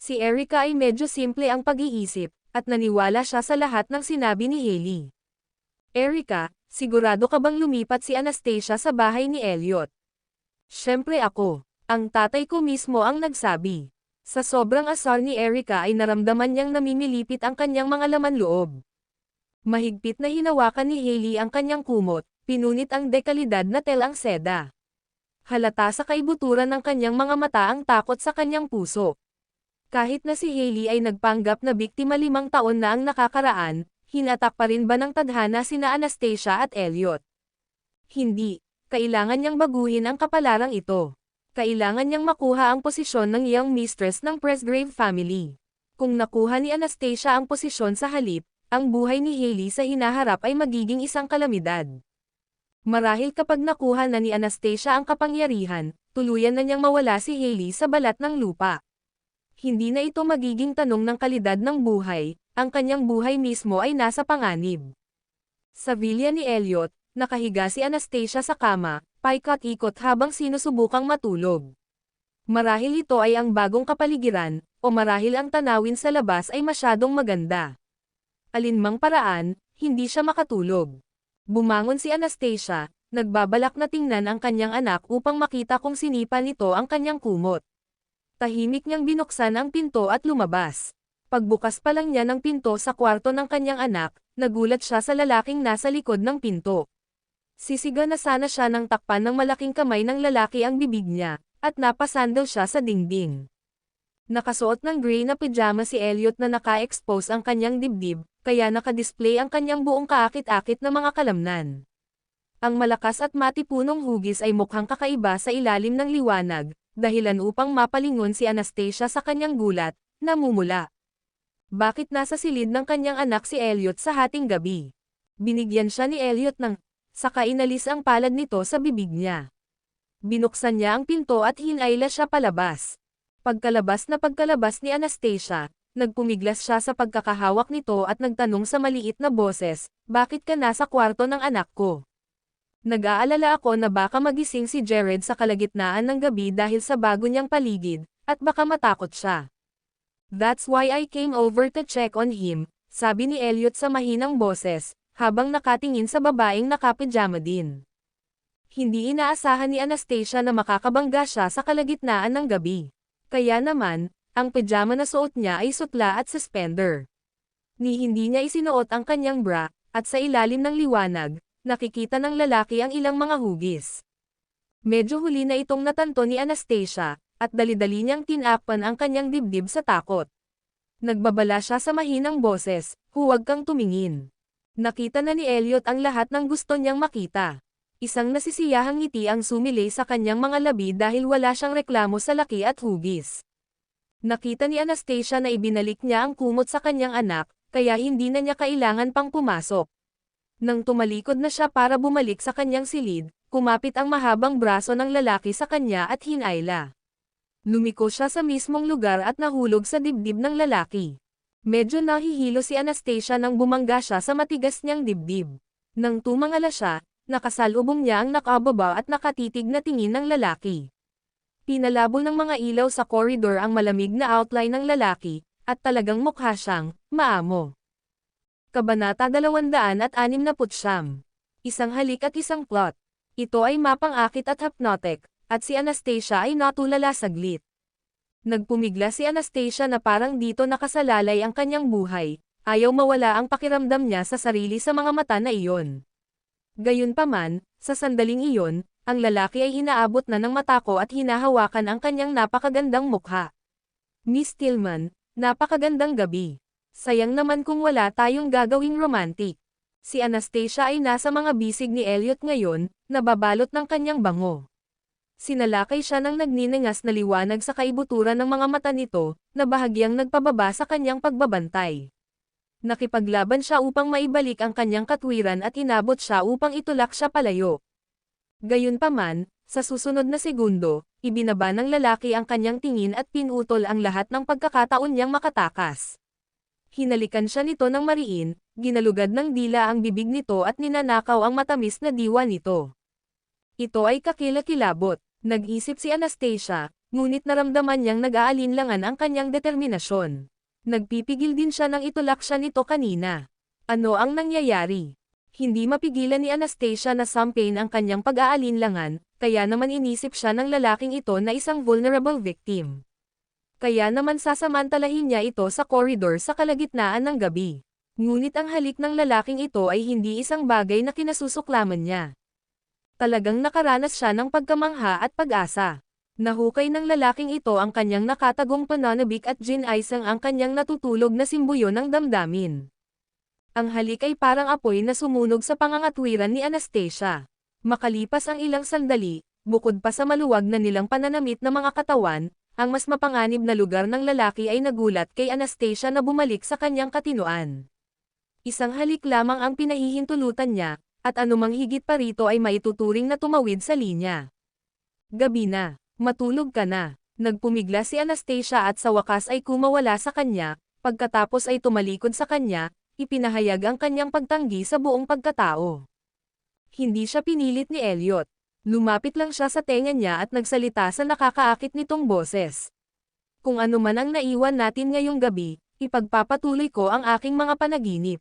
[SPEAKER 2] Si Erica ay medyo simple ang pag-iisip, at naniwala siya sa lahat ng sinabi ni Hailey. Erica, sigurado ka bang lumipat si Anastasia sa bahay ni Elliot? Siyempre ako. Ang tatay ko mismo ang nagsabi. Sa sobrang asar ni Erica ay naramdaman niyang namimilipit ang kanyang mga laman loob. Mahigpit na hinawakan ni Hailey ang kanyang kumot, pinunit ang dekalidad na telang seda. Halata sa kaibuturan ng kanyang mga mata ang takot sa kanyang puso. Kahit na si Hailey ay nagpanggap na biktima 5 taon na ang nakakaraan, hinatak pa rin ba ng tadhana sina Anastasia at Elliot? Hindi, kailangan niyang baguhin ang kapalarang ito. Kailangan niyang makuha ang posisyon ng young mistress ng Presgrave family. Kung nakuha ni Anastasia ang posisyon sa halip, ang buhay ni Hailey sa hinaharap ay magiging isang kalamidad. Marahil kapag nakuha na ni Anastasia ang kapangyarihan, tuluyan na niyang mawala si Hailey sa balat ng lupa. Hindi na ito magiging tanong ng kalidad ng buhay, ang kanyang buhay mismo ay nasa panganib. Sa villa ni Elliot, nakahiga si Anastasia sa kama, paikot-ikot habang sinusubukang matulog. Marahil ito ay ang bagong kapaligiran, o marahil ang tanawin sa labas ay masyadong maganda. Alinmang paraan, hindi siya makatulog. Bumangon si Anastasia, nagbabalak na tingnan ang kanyang anak upang makita kung sinipa nito ang kanyang kumot. Tahimik niyang binuksan ang pinto at lumabas. Pagbukas pa lang niya ng pinto sa kwarto ng kanyang anak, nagulat siya sa lalaking nasa likod ng pinto. Sisiga na sana siya nang takpan ng malaking kamay ng lalaki ang bibig niya, at napasandal siya sa dingding. Nakasuot ng gray na pajama si Elliot na naka-expose ang kanyang dibdib, kaya nakadisplay ang kanyang buong kaakit-akit na mga kalamnan. Ang malakas at matipunong hugis ay mukhang kakaiba sa ilalim ng liwanag, dahilan upang mapalingon si Anastasia sa kanyang gulat, namumula. Bakit nasa silid ng kanyang anak si Elliot sa hating gabi? Binigyan siya ni Elliot ng, saka inalis ang palad nito sa bibig niya. Binuksan niya ang pinto at hinayla siya palabas. Pagkalabas ni Anastasia, nagpumiglas siya sa pagkakahawak nito at nagtanong sa maliit na boses, bakit ka nasa kwarto ng anak ko? Nag-aalala ako na baka magising si Jared sa kalagitnaan ng gabi dahil sa bago niyang paligid, at baka matakot siya. That's why I came over to check on him, sabi ni Elliot sa mahinang boses, habang nakatingin sa babaeng nakapijama din. Hindi inaasahan ni Anastasia na makakabangga siya sa kalagitnaan ng gabi. Kaya naman, ang pajama na suot niya ay sutla at suspender. Hindi niya isinuot ang kanyang bra, at sa ilalim ng liwanag, nakikita ng lalaki ang ilang mga hugis. Medyo huli na itong natanto ni Anastasia, at dali-dali niyang tinakpan ang kanyang dibdib sa takot. Nagbabala siya sa mahinang boses, huwag kang tumingin. Nakita na ni Elliot ang lahat ng gusto niyang makita. Isang nasisiyahang ngiti ang sumilay sa kanyang mga labi dahil wala siyang reklamo sa laki at hugis. Nakita ni Anastasia na ibinalik niya ang kumot sa kanyang anak, kaya hindi na niya kailangan pang pumasok. Nang tumalikod na siya para bumalik sa kanyang silid, kumapit ang mahabang braso ng lalaki sa kanya at hinayla. Lumiko siya sa mismong lugar at nahulog sa dibdib ng lalaki. Medyo nahihilo si Anastasia nang bumangga siya sa matigas niyang dibdib. Nang tumangala siya, nakasalubong niya ang nakababa at nakatitig na tingin ng lalaki. Pinalabo ng mga ilaw sa koridor ang malamig na outline ng lalaki, at talagang mukha siyang maamo. Kabanata 269. Isang halik at isang plot. Ito ay mapang-akit at hypnotic, at si Anastasia ay natulala saglit. Nagpumigla si Anastasia na parang dito nakasalalay ang kanyang buhay, ayaw mawala ang pakiramdam niya sa sarili sa mga mata na iyon. Gayunpaman, sa sandaling iyon, ang lalaki ay hinaabot na ng mata ko at hinahawakan ang kanyang napakagandang mukha. Miss Tillman, Napakagandang gabi. Sayang naman kung wala tayong gagawing romantic. Si Anastasia ay nasa mga bisig ni Elliot ngayon, nababalot ng kanyang bango. Sinalakay siya ng nagniningas na liwanag sa kaibuturan ng mga mata nito, na bahagyang nagpababa sa kanyang pagbabantay. Nakipaglaban siya upang maibalik ang kanyang katwiran at inabot siya upang itulak siya palayo. Gayunpaman, sa susunod na segundo, ibinaba ng lalaki ang kanyang tingin at pinutol ang lahat ng pagkakataon niyang makatakas. Hinalikan siya nito ng mariin, ginalugad ng dila ang bibig nito at ninanakaw ang matamis na diwa nito. Ito ay kakilakilabot. Nag-isip si Anastasia, ngunit naramdaman niyang nag-aalinlangan ang kanyang determinasyon. Nagpipigil din siya nang itulak siya nito kanina. Ano ang nangyayari? Hindi mapigilan ni Anastasia na sampain ang kanyang pag-aalinlangan, kaya naman inisip siya ng lalaking ito na isang vulnerable victim. Kaya naman sasamantalahin niya ito sa koridor sa kalagitnaan ng gabi. Ngunit ang halik ng lalaking ito ay hindi isang bagay na kinasusuklaman niya. Talagang nakaranas siya ng pagkamangha at pag-asa. Nahukay ng lalaking ito ang kanyang nakatagong pananabik at ginaisang ang kanyang natutulog na simbuyo ng damdamin. Ang halik ay parang apoy na sumunog sa pangangatwiran ni Anastasia. Makalipas ang ilang sandali, bukod pa sa maluwag na nilang pananamit na mga katawan, ang mas mapanganib na lugar ng lalaki ay nagulat kay Anastasia na bumalik sa kanyang katinoan. Isang halik lamang ang pinahihintulutan niya, at anumang higit pa rito ay maituturing na tumawid sa linya. Gabi na, matulog ka na. Nagpumigla si Anastasia at sa wakas ay kumawala sa kanya, pagkatapos ay tumalikod sa kanya, ipinahayag ang kanyang pagtanggi sa buong pagkatao. Hindi siya pinilit ni Elliot. Lumapit lang siya sa tenga niya at nagsalita sa nakakaakit nitong boses. Kung ano man ang naiwan natin ngayong gabi, ipagpapatuloy ko ang aking mga panaginip.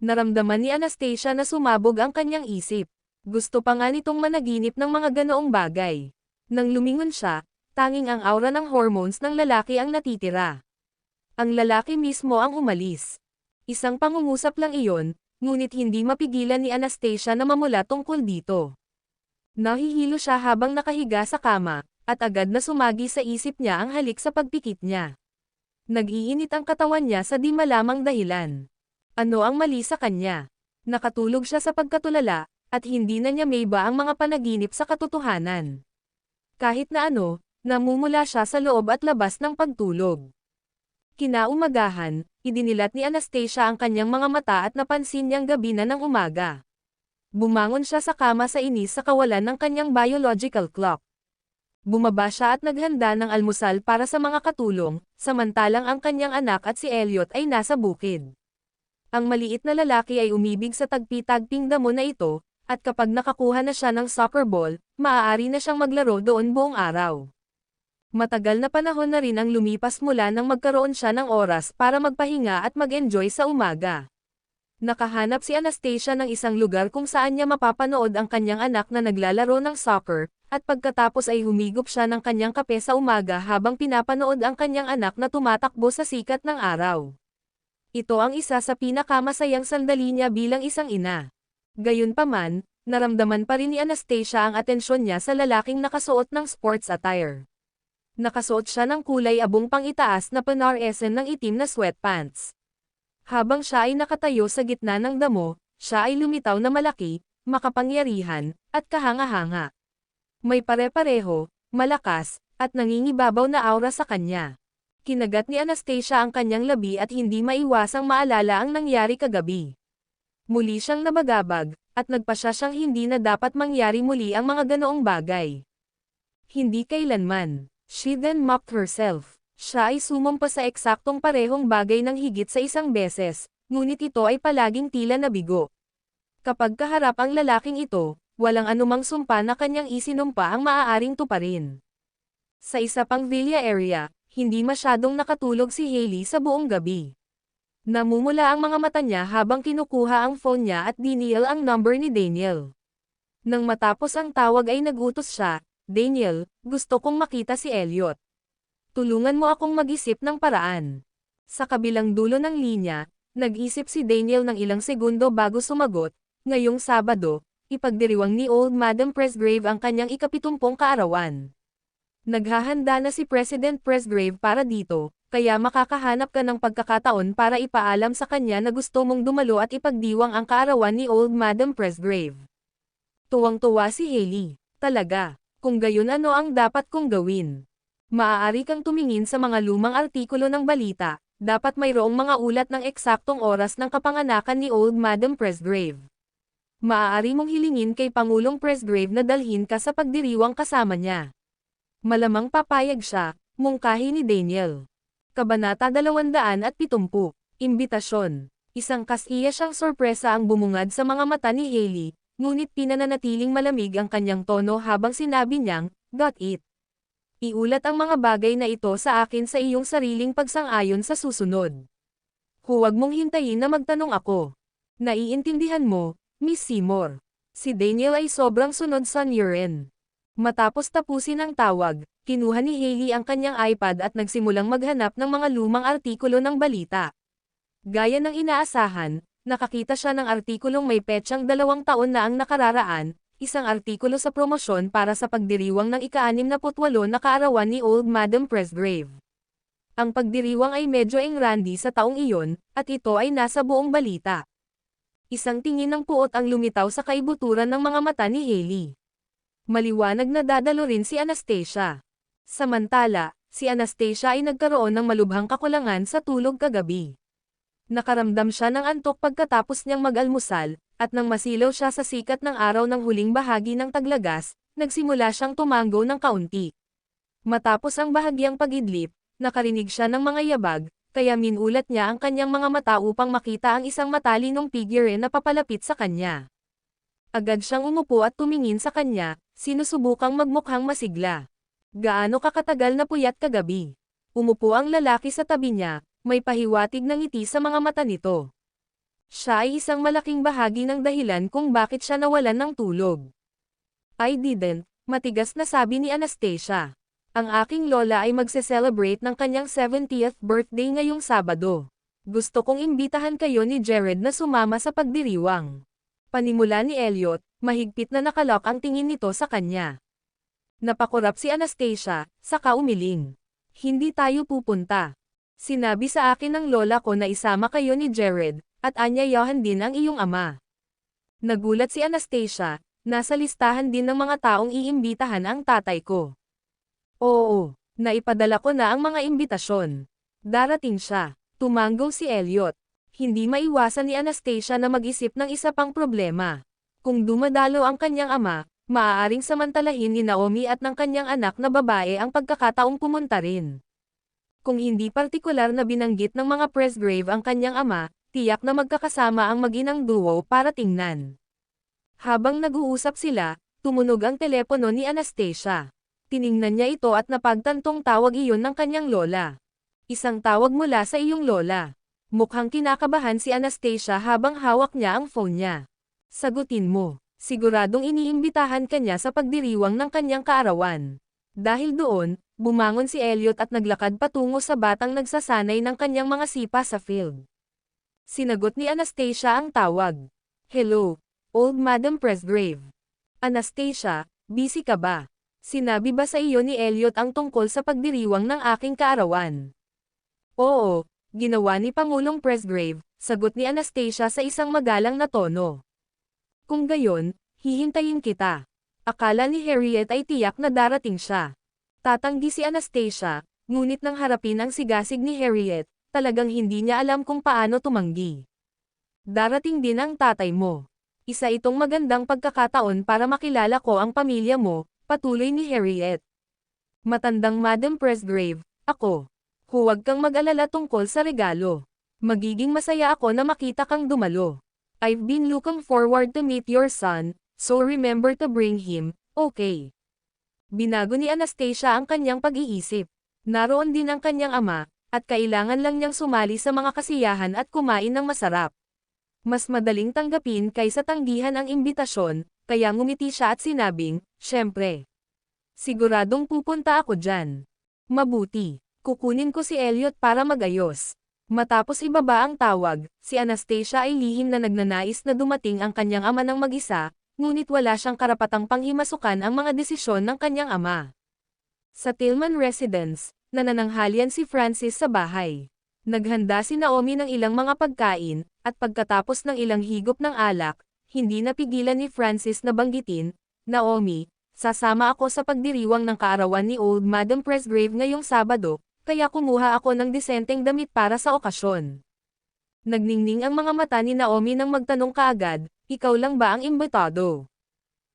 [SPEAKER 2] Naramdaman ni Anastasia na sumabog ang kanyang isip. Gusto pa nga nitong managinip ng mga ganoong bagay. Nang lumingon siya, tanging ang aura ng hormones ng lalaki ang natitira. Ang lalaki mismo ang umalis. Isang pangungusap lang iyon, ngunit hindi mapigilan ni Anastasia na mamula tungkol dito. Nahihilo siya habang nakahiga sa kama, at agad na sumagi sa isip niya ang halik sa pagpikit niya. Nag-iinit ang katawan niya sa di malamang dahilan. Ano ang mali sa kanya? Nakatulog siya sa pagkatulala, at hindi na niya maiba ang mga panaginip sa katotohanan. Kahit na ano, namumula siya sa loob at labas ng pagtulog. Kinaumagahan, idinilat ni Anastasia ang kanyang mga mata at napansin niyang gabi na ng umaga. Bumangon siya sa kama sa inis sa kawalan ng kanyang biological clock. Bumaba siya at naghanda ng almusal para sa mga katulong, samantalang ang kanyang anak at si Elliot ay nasa bukid. Ang maliit na lalaki ay umibig sa tagpi-tagping damo na ito, at kapag nakakuha na siya ng soccer ball, maaari na siyang maglaro doon buong araw. Matagal na panahon na rin ang lumipas mula nang magkaroon siya ng oras para magpahinga at mag-enjoy sa umaga. Nakahanap si Anastasia ng isang lugar kung saan niya mapapanood ang kanyang anak na naglalaro ng soccer, at pagkatapos ay humigop siya ng kanyang kape sa umaga habang pinapanood ang kanyang anak na tumatakbo sa sikat ng araw. Ito ang isa sa pinakamasayang sandali niya bilang isang ina. Gayunpaman, naramdaman pa rin ni Anastasia ang atensyon niya sa lalaking nakasuot ng sports attire. Nakasuot siya ng kulay abong pang-itaas na panaresen ng itim na sweatpants. Habang siya ay nakatayo sa gitna ng damo, siya ay lumitaw na malaki, makapangyarihan, at kahanga-hanga. May pare-pareho, malakas, at nangingibabaw na aura sa kanya. Kinagat ni Anastasia ang kanyang labi at hindi maiwasang maalala ang nangyari kagabi. Muli siyang nabagabag, at nagpasya siyang hindi na dapat mangyari muli ang mga ganoong bagay. Hindi kailanman. She then mocked herself. Siya ay sumumpa sa eksaktong parehong bagay ng higit sa isang beses, ngunit ito ay palaging tila nabigo. Kapag kaharap ang lalaking ito, walang anumang sumpa na kanyang isinumpa ang maaaring tuparin. Sa isa pang villa area, hindi masyadong nakatulog si Hailey sa buong gabi. Namumula ang mga mata niya habang kinukuha ang phone niya at dinial ang number ni Daniel. Nang matapos ang tawag ay nagutos siya, "Daniel, gusto kong makita si Elliot. Tulungan mo akong mag-isip ng paraan." Sa kabilang dulo ng linya, nag-isip si Daniel ng ilang segundo bago sumagot, "Ngayong Sabado, ipagdiriwang ni Old Madam Presgrave ang kanyang ika-70 kaarawan. Naghahanda na si President Presgrave para dito, kaya makakahanap ka ng pagkakataon para ipaalam sa kanya na gusto mong dumalo at ipagdiwang ang kaarawan ni Old Madam Presgrave. Tuwang-tuwa si Hailey. Talaga, kung gayon ano ang dapat kong gawin? Maaari kang tumingin sa mga lumang artikulo ng balita, dapat mayroong mga ulat ng eksaktong oras ng kapanganakan ni Old Madam Presgrave. Maaari mong hilingin kay Pangulong Presgrave na dalhin ka sa pagdiriwang kasama niya. Malamang papayag siya, mungkahi ni Daniel. Kabanata 270, Imbitasyon. Isang kasiya siyang sorpresa ang bumungad sa mga mata ni Hailey, ngunit pinananatiling malamig ang kanyang tono habang sinabi niyang, "Got it. Iulat ang mga bagay na ito sa akin sa iyong sariling pagsang-ayon sa susunod. Huwag mong hintayin na magtanong ako. Naiintindihan mo, Miss Seymour. Si Daniel ay sobrang sunod sa urine." Matapos tapusin ang tawag, kinuha ni Hailey ang kanyang iPad at nagsimulang maghanap ng mga lumang artikulo ng balita. Gaya ng inaasahan, nakakita siya ng artikulong may petsang 2 taon na ang nakararaan, isang artikulo sa promosyon para sa pagdiriwang ng ika-68 na kaarawan ni Old Madam Presgrave. Ang pagdiriwang ay medyo engrandi sa taong iyon, at ito ay nasa buong balita. Isang tingin ng puot ang lumitaw sa kaibuturan ng mga mata ni Hailey. Maliwanag na dadalo rin si Anastasia. Samantala, si Anastasia ay nagkaroon ng malubhang kakulangan sa tulog kagabi. Nakaramdam siya ng antok pagkatapos niyang mag-almusal, at nang masilaw siya sa sikat ng araw ng huling bahagi ng taglagas, nagsimula siyang tumango ng kaunti. Matapos ang bahagyang pag-idlip, nakarinig siya ng mga yabag, kaya minulat niya ang kanyang mga mata upang makita ang isang matalinong figure na papalapit sa kanya. Agad siyang umupo at tumingin sa kanya, sinusubukang magmukhang masigla. "Gaano kakatagal na puyat kagabi?" Umupo ang lalaki sa tabi niya, may pahiwatig na ngiti sa mga mata nito. Siya ay isang malaking bahagi ng dahilan kung bakit siya nawalan ng tulog. "I didn't," matigas na sabi ni Anastasia. "Ang aking lola ay magse-celebrate ng kanyang 70th birthday ngayong Sabado. Gusto kong imbitahan kayo ni Jared na sumama sa pagdiriwang." Panimula ni Elliot, mahigpit na nakalock ang tingin nito sa kanya. Napakurap si Anastasia, saka umiling. "Hindi tayo pupunta. Sinabi sa akin ng lola ko na isama kayo ni Jared, at anyayahan din ang iyong ama." Nagulat si Anastasia, nasa listahan din ng mga taong iimbitahan ang tatay ko. "Oo, naipadala ko na ang mga imbitasyon. Darating siya." Tumango si Elliot. Hindi maiwasan ni Anastasia na mag-isip ng isa pang problema. Kung dumadalo ang kanyang ama, maaaring samantalahin ni Naomi at ng kanyang anak na babae ang pagkakataong pumunta rin. Kung hindi partikular na binanggit ng mga Presgrave ang kanyang ama, tiyak na magkakasama ang mag-inang duo para tingnan. Habang nag-uusap sila, tumunog ang telepono ni Anastasia. Tiningnan niya ito at napagtantong tawag iyon ng kanyang lola. "Isang tawag mula sa iyong lola." Mukhang kinakabahan si Anastasia habang hawak niya ang phone niya. "Sagutin mo. Siguradong iniimbitahan kanya sa pagdiriwang ng kanyang kaarawan." Dahil doon, bumangon si Elliot at naglakad patungo sa batang nagsasanay ng kanyang mga sipa sa field. Sinagot ni Anastasia ang tawag. "Hello, Old Madam Presgrave." "Anastasia, busy ka ba? Sinabi ba sa iyo ni Elliot ang tungkol sa pagdiriwang ng aking kaarawan?" "Oo, ginawa ni Pangulong Presgrave," sagot ni Anastasia sa isang magalang na tono. "Kung gayon, hihintayin kita." Akala ni Harriet ay tiyak na darating siya. Tatanggi si Anastasia, ngunit nang harapin ang sigasig ni Harriet, talagang hindi niya alam kung paano tumanggi. "Darating din ang tatay mo. Isa itong magandang pagkakataon para makilala ko ang pamilya mo," patuloy ni Harriet. "Matandang Madam Presgrave, ako. Huwag kang mag-alala tungkol sa regalo. Magiging masaya ako na makita kang dumalo. I've been looking forward to meet your son, so remember to bring him, okay?" Binago ni Anastasia ang kanyang pag-iisip. Naroon din ang kanyang ama, at kailangan lang niyang sumali sa mga kasiyahan at kumain ng masarap. Mas madaling tanggapin kaysa tanggihan ang imbitasyon, kaya ngumiti siya at sinabing, "Syempre. Siguradong pupunta ako dyan." "Mabuti. Kukunin ko si Elliot para magayos." Matapos ibaba ang tawag, si Anastasia ay lihim na nagnanais na dumating ang kanyang ama ng mag-isa, ngunit wala siyang karapatang panghimasukan ang mga desisyon ng kanyang ama. Sa Tillman Residence, nanananghalian si Francis sa bahay. Naghanda si Naomi ng ilang mga pagkain, at pagkatapos ng ilang higop ng alak, hindi napigilan ni Francis na banggitin, "Naomi, sasama ako sa pagdiriwang ng kaarawan ni Old Madam Presgrave ngayong Sabado, kaya kumuha ako ng disenteng damit para sa okasyon." Nagningning ang mga mata ni Naomi nang magtanong kaagad, "Ikaw lang ba ang imbitado?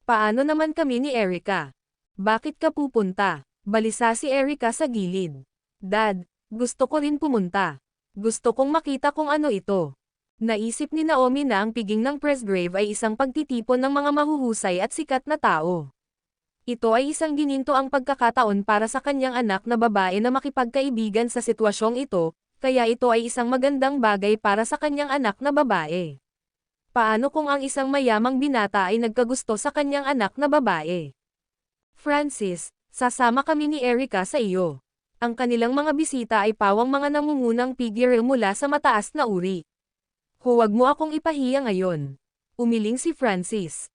[SPEAKER 2] Paano naman kami ni Erica? Bakit ka pupunta?" Balisa si Erica sa gilid. "Dad, gusto ko rin pumunta. Gusto kong makita kung ano ito." Naisip ni Naomi na ang piging ng Presgrave ay isang pagtitipon ng mga mahuhusay at sikat na tao. Ito ay isang ginintoang pagkakataon para sa kanyang anak na babae na makipagkaibigan sa sitwasyong ito, kaya ito ay isang magandang bagay para sa kanyang anak na babae. Paano kung ang isang mayamang binata ay nagkagusto sa kanyang anak na babae? "Francis, sasama kami ni Erica sa iyo. Ang kanilang mga bisita ay pawang mga nangungunang figure mula sa mataas na uri. Huwag mo akong ipahiya ngayon." Umiling si Francis.